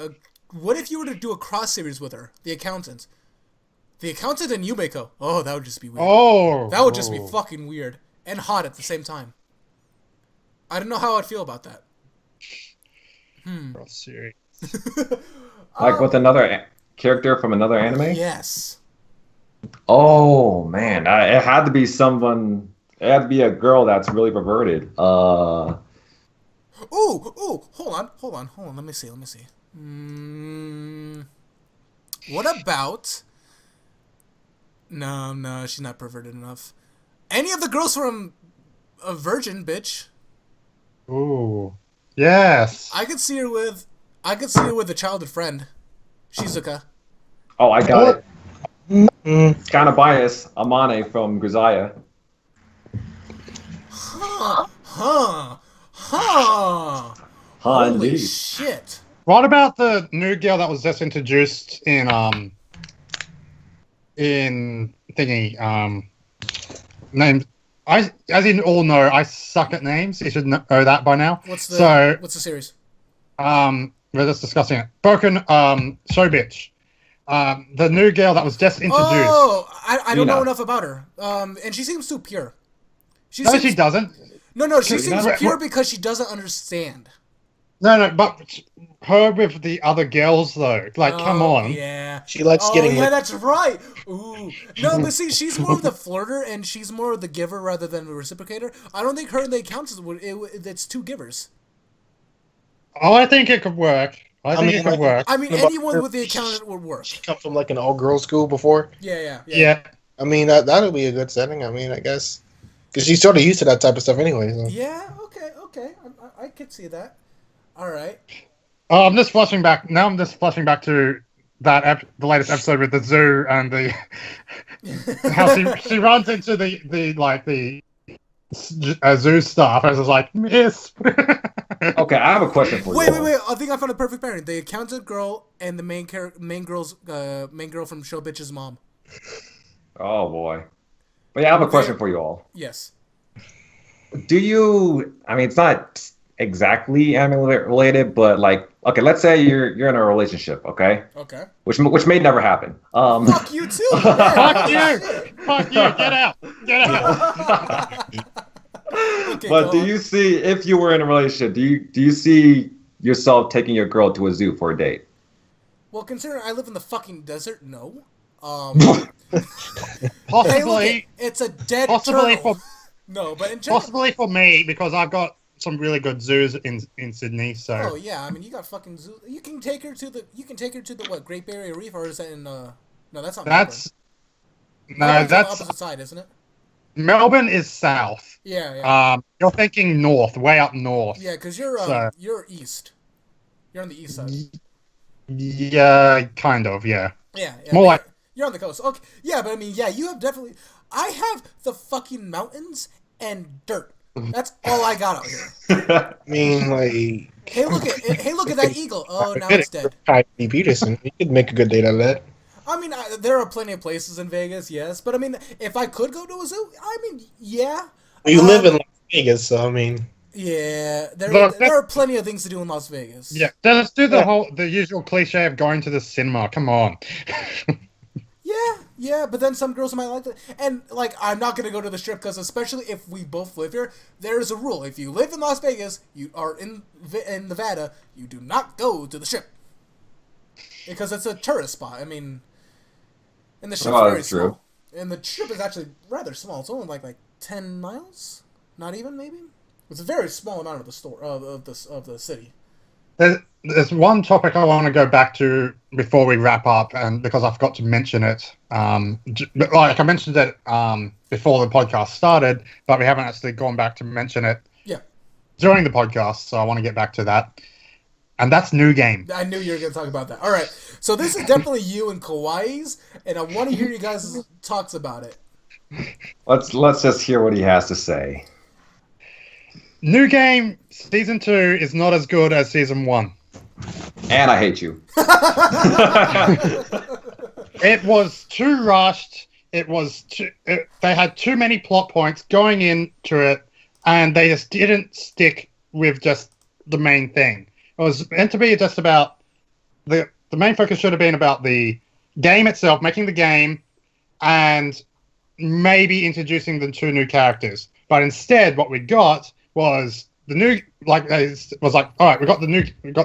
What if you were to do a cross series with her, the accountant? The accountant and Yumeko. Oh, that would just be weird. Oh. That would just be fucking weird and hot at the same time. I don't know how I'd feel about that. Cross series. Like with another character from another anime? Yes. Oh man, it had to be someone. It had to be a girl that's really perverted. Ooh, hold on. Let me see. What about? No, she's not perverted enough. Any of the girls from a Virgin, bitch. Ooh, yes. I could see her with a childhood friend, Shizuka. Oh, I got it. It's kind of biased. Amane from Grisaya. Holy Indeed. shit. What about the new girl that was just introduced in thingy named? As you all know, I suck at names. You should know that by now. What's the series? We're just discussing it. Broken show bitch. The new girl that was just introduced. Oh, I don't know enough about her. And she seems too pure. She doesn't. No, she seems pure because she doesn't understand. No, but her with the other girls though. Like, come on. Yeah. She likes getting. Yeah, that's right. Ooh. No, but see, she's more of the flirter and she's more of the giver rather than the reciprocator. I don't think her and the accountants it's two givers. Oh, I think it could work. I think it could work. I mean, anyone with the accountant would work. She come from like an all-girls school before. Yeah. I mean, that'll be a good setting. I mean, I guess because she's sort of used to that type of stuff anyway. So. Yeah. Okay. I could see that. All right. Oh, I'm just flashing back. Now I'm just flashing back to the latest episode with the zoo and the how she runs into the zoo staff and is like, miss. Okay, I have a question for you. Wait! I think I found a perfect pairing: the accountant girl and the main girl from Show Bitch's mom. Oh boy! But yeah, I have a question for you all. Yes. Do you? I mean, it's not exactly anime related, but like, okay, let's say you're in a relationship, okay? Okay. Which may never happen. Fuck you too. Fuck you! Fuck you! Get out! Get out! Okay, but do you see, if you were in a relationship, do you see yourself taking your girl to a zoo for a date? Well, considering I live in the fucking desert, no. Possibly. Hey, look, it's a dead possibly turtle. for No, but in general, possibly for me because I've got some really good zoos in Sydney. So. Oh yeah, I mean you got fucking zoo. You can take her to the what, Great Barrier Reef, or is that in No, that's not. That's Melbourne. no, Melbourne's on that's the opposite side, isn't it? Melbourne is south. Yeah. You're thinking north, way up north. Yeah, because you're east. You're on the east side. Yeah, kind of. Yeah. Yeah. More like you're on the coast. Okay. Yeah, but I mean, yeah, you have definitely. I have the fucking mountains and dirt. That's all I got out here. I mean, like. Hey, look at that eagle. Oh, now it's dead. Peterson, you could make a good date out of that. I mean, there are plenty of places in Vegas, yes, but I mean, if I could go to a zoo, I mean, yeah. You live in Las Vegas, so I mean. Yeah, there are plenty of things to do in Las Vegas. Yeah, let's do the usual cliche of going to the cinema. Come on. Yeah, but then some girls might like that. And, like, I'm not going to go to the Strip because especially if we both live here, there's a rule. If you live in Las Vegas, you are in Nevada, you do not go to the Strip. Because it's a tourist spot. I mean, and the Strip's very small. And the Strip is actually rather small. It's only like 10 miles? Not even, maybe? It's a very small amount of the city. There's one topic I want to go back to before we wrap up, and because I forgot to mention it. Like I mentioned it before the podcast started, but we haven't actually gone back to mention it during the podcast, so I want to get back to that. And that's New Game. I knew you were going to talk about that. All right, so this is definitely you and Kawaii's, and I want to hear you guys' talks about it. Let's just hear what he has to say. New Game Season 2 is not as good as Season 1. And I hate you. It was too rushed. They had too many plot points going into it, and they just didn't stick with just the main thing. It was meant to be just about the main focus should have been about the game itself, making the game, and maybe introducing the 2 new characters. But instead, what we got was the new all right, we got the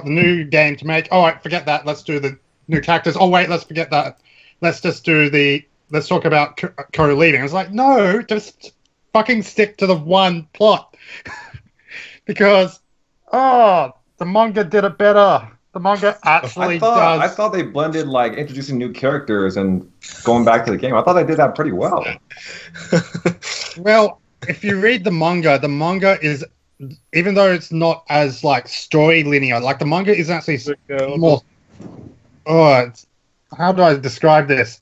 new game to make. All right, forget that. Let's do the new characters. Oh wait, let's forget that. Let's talk about Ko leaving. It's like, no, just fucking stick to the one plot. Because the manga did it better. The manga actually does. I thought they blended like introducing new characters and going back to the game. I thought they did that pretty well. Well, if you read the manga is, even though it's not as like story linear, like the manga is actually more. How do I describe this?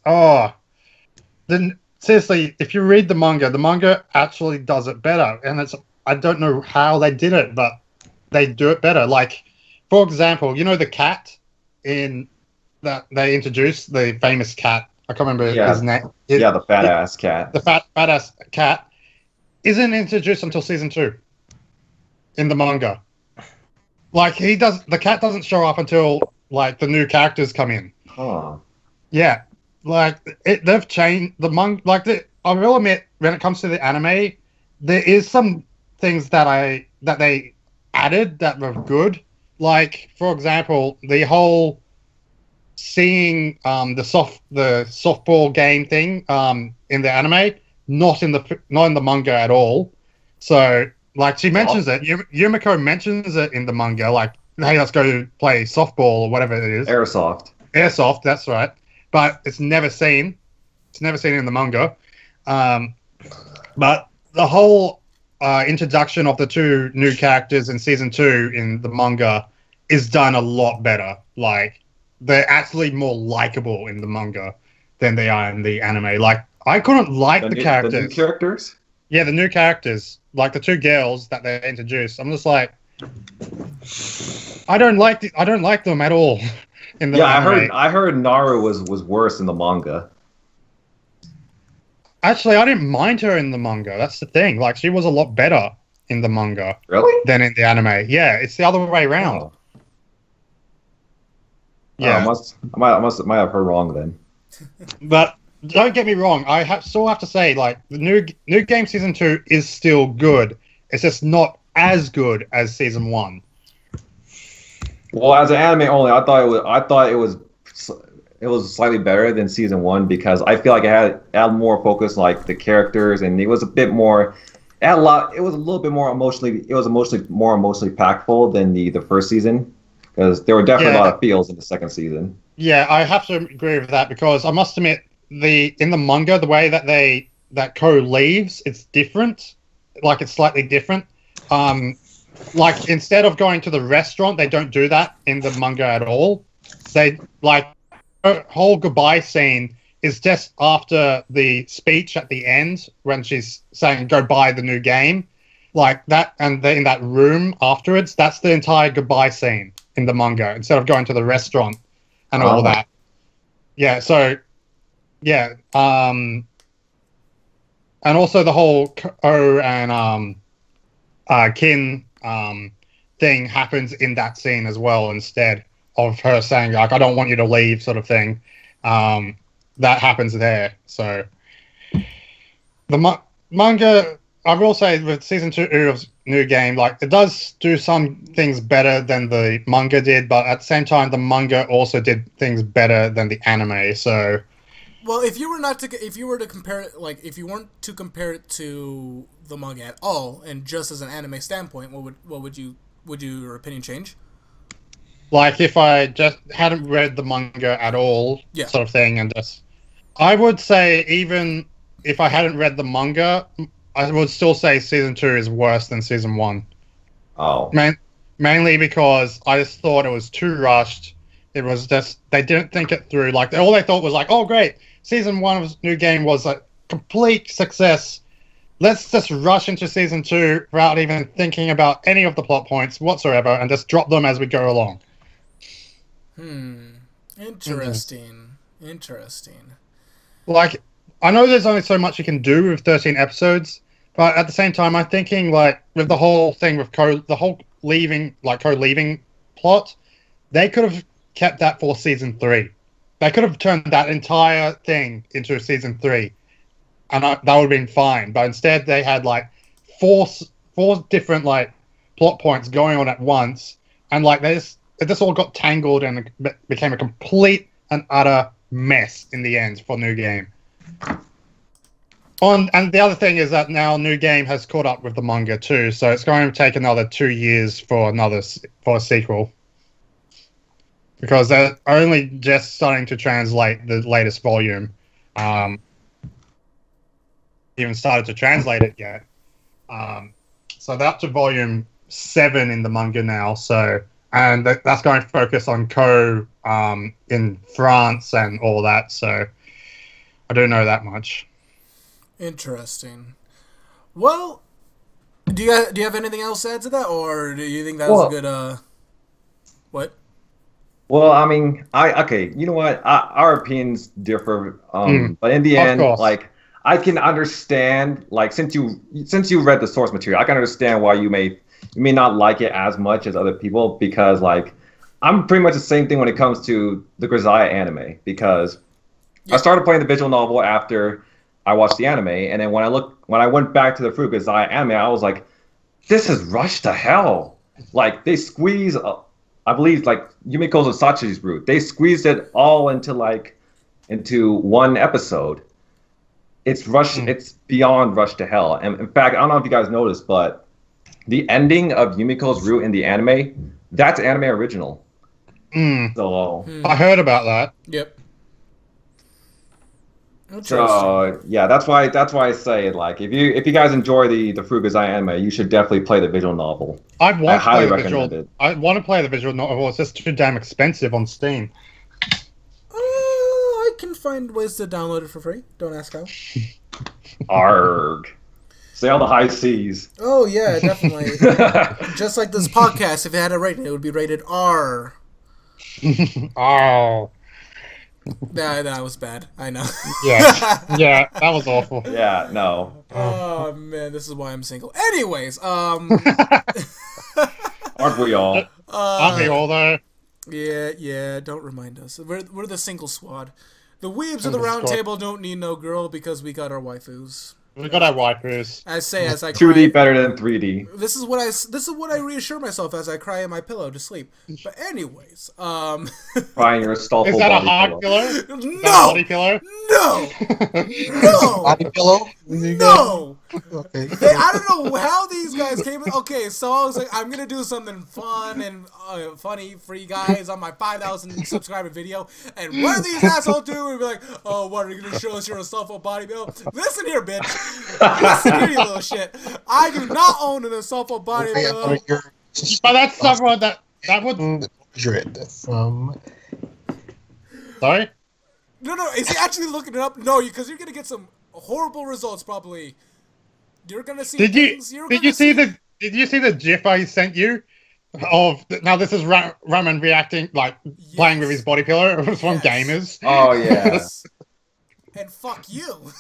Then seriously, if you read the manga actually does it better, and I don't know how they did it, but they do it better. Like, for example, you know the cat in that they introduced, the famous cat. I can't remember his name. The fat-ass cat. The fat-ass cat isn't introduced until Season 2 in the manga. Like, the cat doesn't show up until, like, the new characters come in. Huh. Yeah. Like, they've changed the manga. Like, I will admit, when it comes to the anime, there is some things that they added that were good. Like, for example, the whole seeing the softball game thing in the anime, not in the manga at all. So, like, she mentions it. Yumiko mentions it in the manga, like, hey, let's go play softball or whatever it is. Airsoft, that's right. But it's never seen. It's never seen in the manga. But the whole introduction of the 2 new characters in Season 2 in the manga is done a lot better. Like, they're actually more likable in the manga than they are in the anime. Like, I couldn't like the characters. The new characters? Yeah, the new characters. Like, the 2 girls that they introduced. I'm just like, I don't like them at all. In the anime. I heard Naru was worse in the manga. Actually, I didn't mind her in the manga. That's the thing. Like, she was a lot better in the manga. Really? Than in the anime. Yeah, it's the other way around. Oh. Yeah. I might have heard wrong then. But don't get me wrong. I still have to say, like, the new game Season 2 is still good. It's just not as good as Season 1. Well, as an anime only, I thought it was slightly better than Season 1 because I feel like it had more focus, like the characters, and it was a bit more. It was a little bit more emotionally. It was more emotionally impactful than the first season because there were definitely a lot of feels in the second season. Yeah, I have to agree with that because I must admit in the manga, the way that they that Ko leaves, it's different. Like, it's slightly different. Like, instead of going to the restaurant, they don't do that in the manga at all. They, like, her whole goodbye scene is just after the speech at the end when she's saying, go buy the new game. Like, that, and in that room afterwards, that's the entire goodbye scene in the manga, instead of going to the restaurant and all that. Yeah, so, yeah. And also the whole Ko and Kin thing happens in that scene as well, instead of her saying, like, I don't want you to leave, sort of thing. That happens there. So the manga, I will say, with season 2 of New Game, like, it does do some things better than the manga did, but at the same time, the manga also did things better than the anime. So, well, if you weren't to compare it to the manga at all, and just as an anime standpoint, would your opinion change? Like, if I just hadn't read the manga at all, sort of thing, and just, I would say, even if I hadn't read the manga, I would still say season 2 is worse than season 1. Oh. Mainly because I just thought it was too rushed. It was just, they didn't think it through. Like, all they thought was like, oh, great, season 1 of New Game was a complete success. Let's just rush into season 2 without even thinking about any of the plot points whatsoever, and just drop them as we go along. Interesting. Interesting. Like, I know there's only so much you can do with 13 episodes, but at the same time, I'm thinking, like, with the whole thing with Ko leaving plot, they could have kept that for season 3. They could have turned that entire thing into season 3, and that would have been fine. But instead, they had, like, four different, like, plot points going on at once, and, like, it just all got tangled and became a complete and utter mess in the end for New Game. And the other thing is that now New Game has caught up with the manga too, so it's going to take another 2 years for a sequel, because they're only just starting to translate the latest volume. Even started to translate it yet. So they're up to volume 7 in the manga now. So, and that's going to focus on Ko in France and all that. So I don't know that much. Interesting. Well, do you have anything else to add to that, or do you think that was a good what? Well, I mean, okay, you know what? Our opinions differ, but in the end, like, I can understand, like, since you read the source material, I can understand why you may not like it as much as other people, because, like, I'm pretty much the same thing when it comes to the Grisaia anime, because I started playing the visual novel after I watched the anime, and then when I went back to the Fruit Grisaia anime, I was like, this is rushed to hell. Like, they squeeze, I believe, like, Yumiko's and Sachi's root, they squeezed it all into one episode. It's rushed. It's beyond rushed to hell. And in fact, I don't know if you guys noticed, but the ending of Yumiko's root in the anime, that's anime original. So I heard about that. Yep. So yeah, that's why I say, like, if you guys enjoy the Fruit Grisaia anime, you should definitely play the visual novel. I highly recommend it. I want to play the visual novel. It's just too damn expensive on Steam. I can find ways to download it for free. Don't ask how. Arg. Sail the high seas. Oh yeah, definitely. Just like this podcast, if it had a rating, it would be rated R. Oh. That was bad. I know. Yeah, that was awful. Yeah, no. Oh man, this is why I'm single. Anyways, aren't we all? Aren't we all though? Yeah. Don't remind us. We're the single squad. The weebs of the round table don't need no girl because we got our waifus. We got our waifus. I say as I 2D better than 3D. This is what I reassure myself as I cry in my pillow to sleep. But anyways, crying your stolful Is that a body hard pillow. pillow? No. Body pillow? No. Body pillow? No! Okay. I don't know how these guys came in. Okay, so I was like, I'm gonna do something fun and funny for you guys on my 5,000 subscriber video. And what do these assholes do? And be like, oh, what are you gonna show us your assaultful bodybuilder? Listen here, bitch. Listen here, you little shit. I do not own an assaultful bodybuilder. But that's someone that would. From. Sorry. No. Is he actually looking it up? No, because you're gonna get some horrible results probably. You're gonna see. Did you see the GIF I sent you? Of now, this is Ramen reacting, like playing with his body pillow. It was from Gamers. Oh yeah. And fuck you.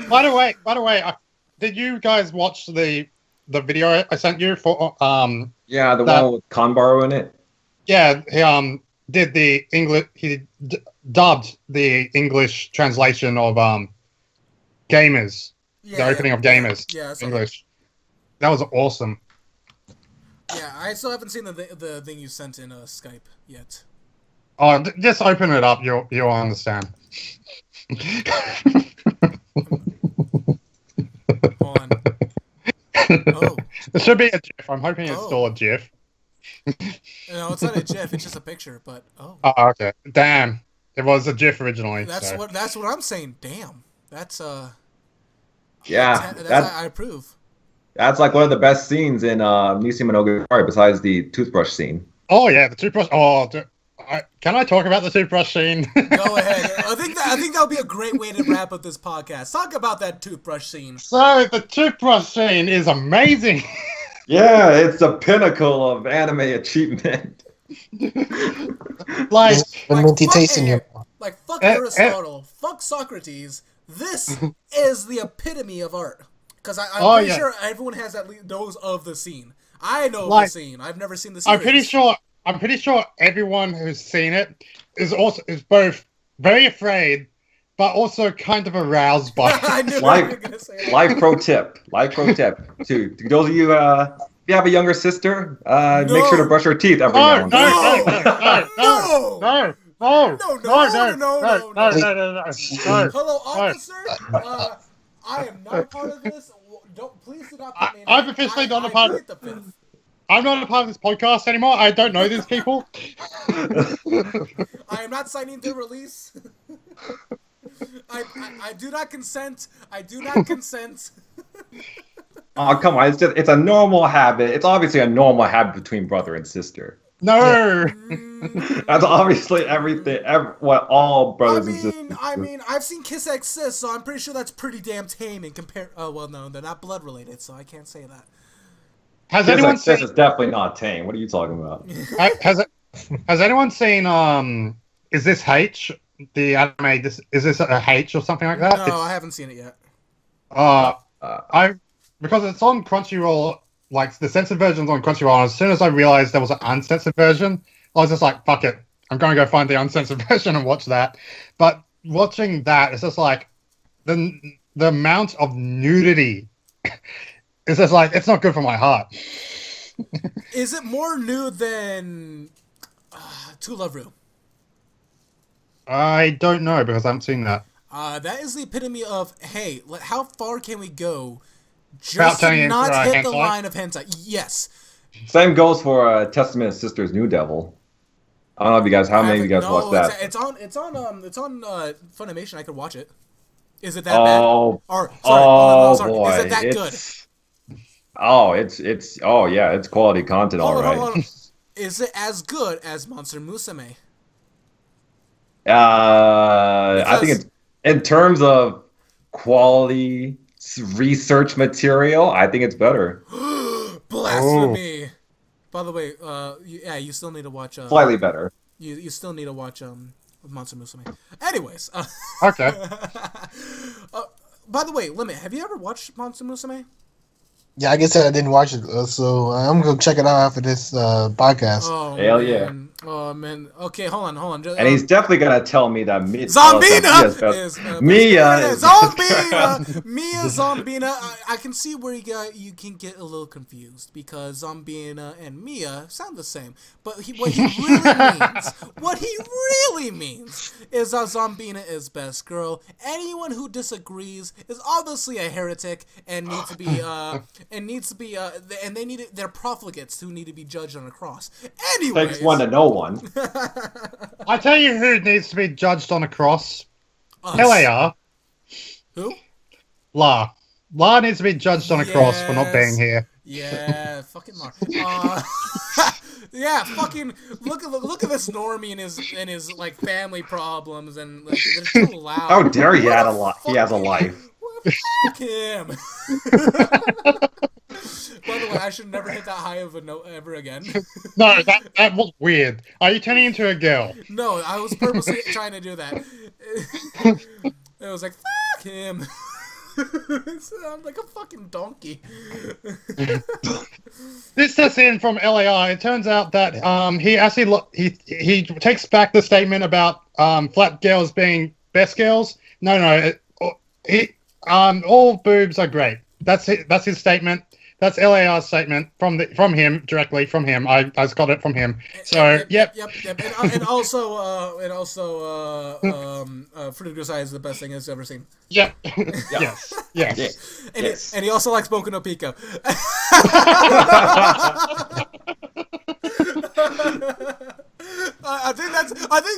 By the way, did you guys watch the video I sent you for Yeah, the one with Kanbaro in it. Yeah, he did the English. He dubbed the English translation of Gamers. Yeah, the opening of Gamers. Yeah, English. That was awesome. Yeah, I still haven't seen the thing you sent in Skype yet. Oh, just open it up. You'll understand. Hold on. Oh. It should be a GIF. I'm hoping it's still a GIF. No, it's not a GIF. It's just a picture. But oh, okay. Damn, it was a GIF originally. That's what I'm saying. Damn, that's yeah. I approve. That's like one of the best scenes in Misi Monogatari, besides the toothbrush scene. Oh yeah, the toothbrush. Oh, can I talk about the toothbrush scene? Go ahead. I think that would be a great way to wrap up this podcast. Talk about that toothbrush scene. So the toothbrush scene is amazing. Yeah, it's the pinnacle of anime achievement. like minty taste in your mouth. Like fuck Aristotle, fuck Socrates. This is the epitome of art. Because I'm pretty sure everyone has knows of the scene. I know of the scene. I've never seen the scene. I'm pretty sure everyone who's seen it is both very afraid, but also kind of aroused by it. Life pro tip. To those of you, if you have a younger sister, make sure to brush her teeth every now and then. No. Hello, officer. I am not a part of this. Please do not put me in. I've officially not a part of it. I'm not a part of this podcast anymore. I don't know these people. I am not signing the release. I do not consent. I do not consent. Oh, come on. It's a normal habit. It's obviously a normal habit between brother and sister. No. That's obviously what all brothers and sisters I mean, I've seen Kiss X Sis, so I'm pretty sure that's pretty damn tame in compare. Oh, well, no, they're not blood related, so I can't say that. Has anyone seen? This is definitely not tame. What are you talking about? Has anyone seen? Is this H? The anime? Is this a H or something like that? No, I haven't seen it yet. Because it's on Crunchyroll. Like, the censored version's on Crunchyroll, and as soon as I realized there was an uncensored version, I was just like, fuck it. I'm going to go find the uncensored version and watch that. But watching that, it's just like, the amount of nudity, it's just like, it's not good for my heart. Is it more nude than To Love Ru? I don't know, because I haven't seen that. That is the epitome of, hey, how far can we go just to not hit the line of hentai? Yes. Same goes for Testament Sisters New Devil. I don't know if you guys, how many of you guys watched that? It's on Funimation. I could watch it. Is it that bad? Sorry. Boy, is it that good? It's quality content, all right. Hold on. Is it as good as Monster Musume? I think it's in terms of quality research material, I think it's better. Blasphemy. By the way, you still need to watch slightly better. You still need to watch Monster Musume. Anyways, okay. By the way, Limit, have you ever watched Monster Musume? Yeah, I guess I didn't watch it, so I'm gonna check it out after this podcast. Oh, Hell man. yeah. Oh man. Okay, hold on. And he's definitely gonna tell me that Zombina is Mia Zombina. Mia Zombina. I can see where you can get a little confused because Zombina and Mia sound the same, but what he really means is that Zombina is best girl. Anyone who disagrees is obviously a heretic and needs to be and they need they're profligates who need to be judged on a cross. Anyways, takes one to know one. I tell you who needs to be judged on a cross. Us. LAR. Who? LAR. LAR needs to be judged on a cross for not being here. Yeah, fucking LAR. Yeah, fucking look at this normie and his like family problems and like, they're too loud. How dare he had he has a life. Fuck him. By the way, I should never hit that high of a note ever again. No, that was weird. Are you turning into a girl? No, I was purposely trying to do that. It was like, fuck him. I'm like a fucking donkey. This is in from LAR. It turns out that he actually he takes back the statement about flat girls being best girls. No, all boobs are great. That's it. That's his statement. That's LAR's statement from him directly from him. I got it from him. So yep. And also Fruit Eye is the best thing he's ever seen. Yep. Yes. And he also likes Boku no Pico. I think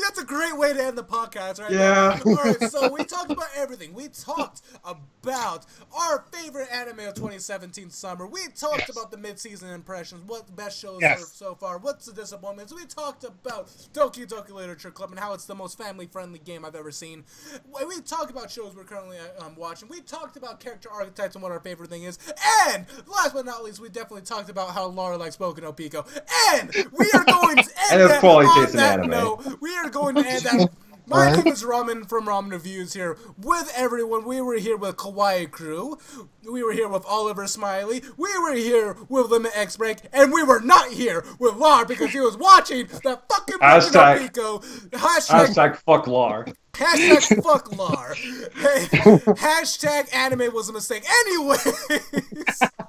that's a great way to end the podcast right now. All right, so we talked about everything. We talked about our favorite anime of 2017 summer. We talked about the mid-season impressions, what the best shows are so far, what's the disappointments. We talked about Doki Doki Literature Club and how it's the most family-friendly game I've ever seen. We talked about shows we're currently watching. We talked about character archetypes and what our favorite thing is. And last but not least, we definitely talked about how Laura likes Boku no Pico. And we are going to end that on that note. We are going to end that. My name is Ramen from Ramen Reviews here with everyone. We were here with Kawaii Crew. We were here with Oliver Smiley. We were here with Limit X Break. And we were not here with LAR because he was watching that fucking Boku no Pico. Hashtag fuck LAR. Hashtag fuck LAR. Hashtag anime was a mistake. Anyways.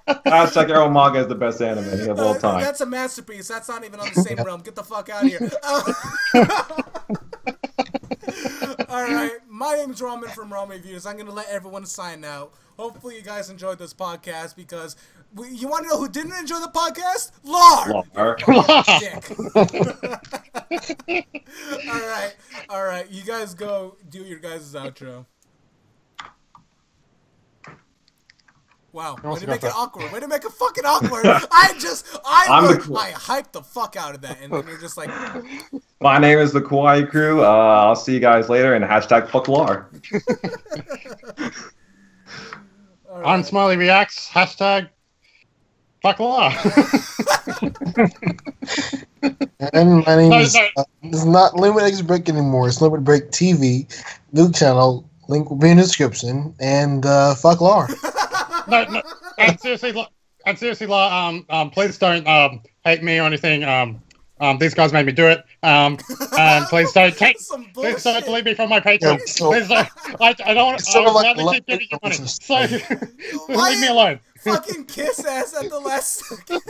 Hashtag Arrow Manga is the best anime of all time. That's a masterpiece. That's not even on the same realm. Get the fuck out of here. Alright, my name is Ramen from Ramen Reviews. I'm going to let everyone sign out. Hopefully you guys enjoyed this podcast because you want to know who didn't enjoy the podcast? LAR! Dick. Alright, you guys go do your guys' outro. Wow, way to make it awkward. Way to make it fucking awkward. I hyped the fuck out of that, and then you're just like... My name is the Kawaii Crew. I'll see you guys later, and hashtag fuck LAR. Right. I'm Smillie Reacts. Hashtag fuck LAR. And my name is it's not Limit X Break anymore. It's Limit Break TV. New channel. Link will be in the description. And fuck LAR. No. And seriously, please don't hate me or anything. These guys made me do it. And please don't delete me from my Patreon. Yeah, so, please don't. I don't want to. I would rather keep giving you money. So leave me alone. Fucking kiss ass at the last second.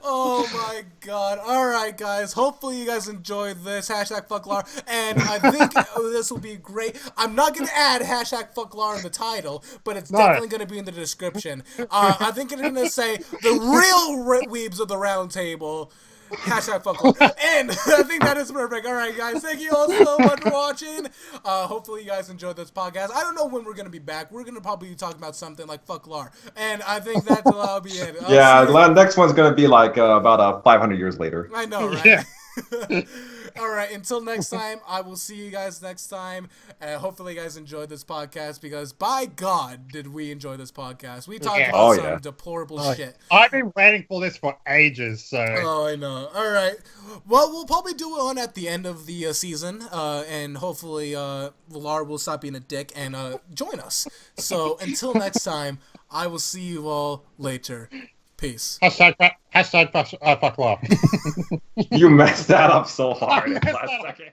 Oh my god. Alright guys, hopefully you guys enjoyed this. Hashtag fuck LAR. And I think this will be great. I'm not going to add hashtag fuck LAR in the title, but it's definitely going to be in the description. I think it's going to say the real Weebs of the round table. Hashtag fuck LAR. And I think that is perfect. Alright guys, thank you all so much for watching. Hopefully you guys enjoyed this podcast. I don't know when we're going to be back. We're going to probably be talking about something like fuck LAR. And I think that'll be it. The next one's going to be like about 500 years later. I know, right? Yeah. All right, until next time, I will see you guys next time. Hopefully you guys enjoyed this podcast, because by God did we enjoy this podcast. We talked about some deplorable shit. I've been waiting for this for ages, so... Oh, I know. All right. Well, we'll probably do it on at the end of the season, and hopefully LAR will stop being a dick and join us. So until next time, I will see you all later. Peace. Hashtag fuck LAR. You messed that up so hard. Last second.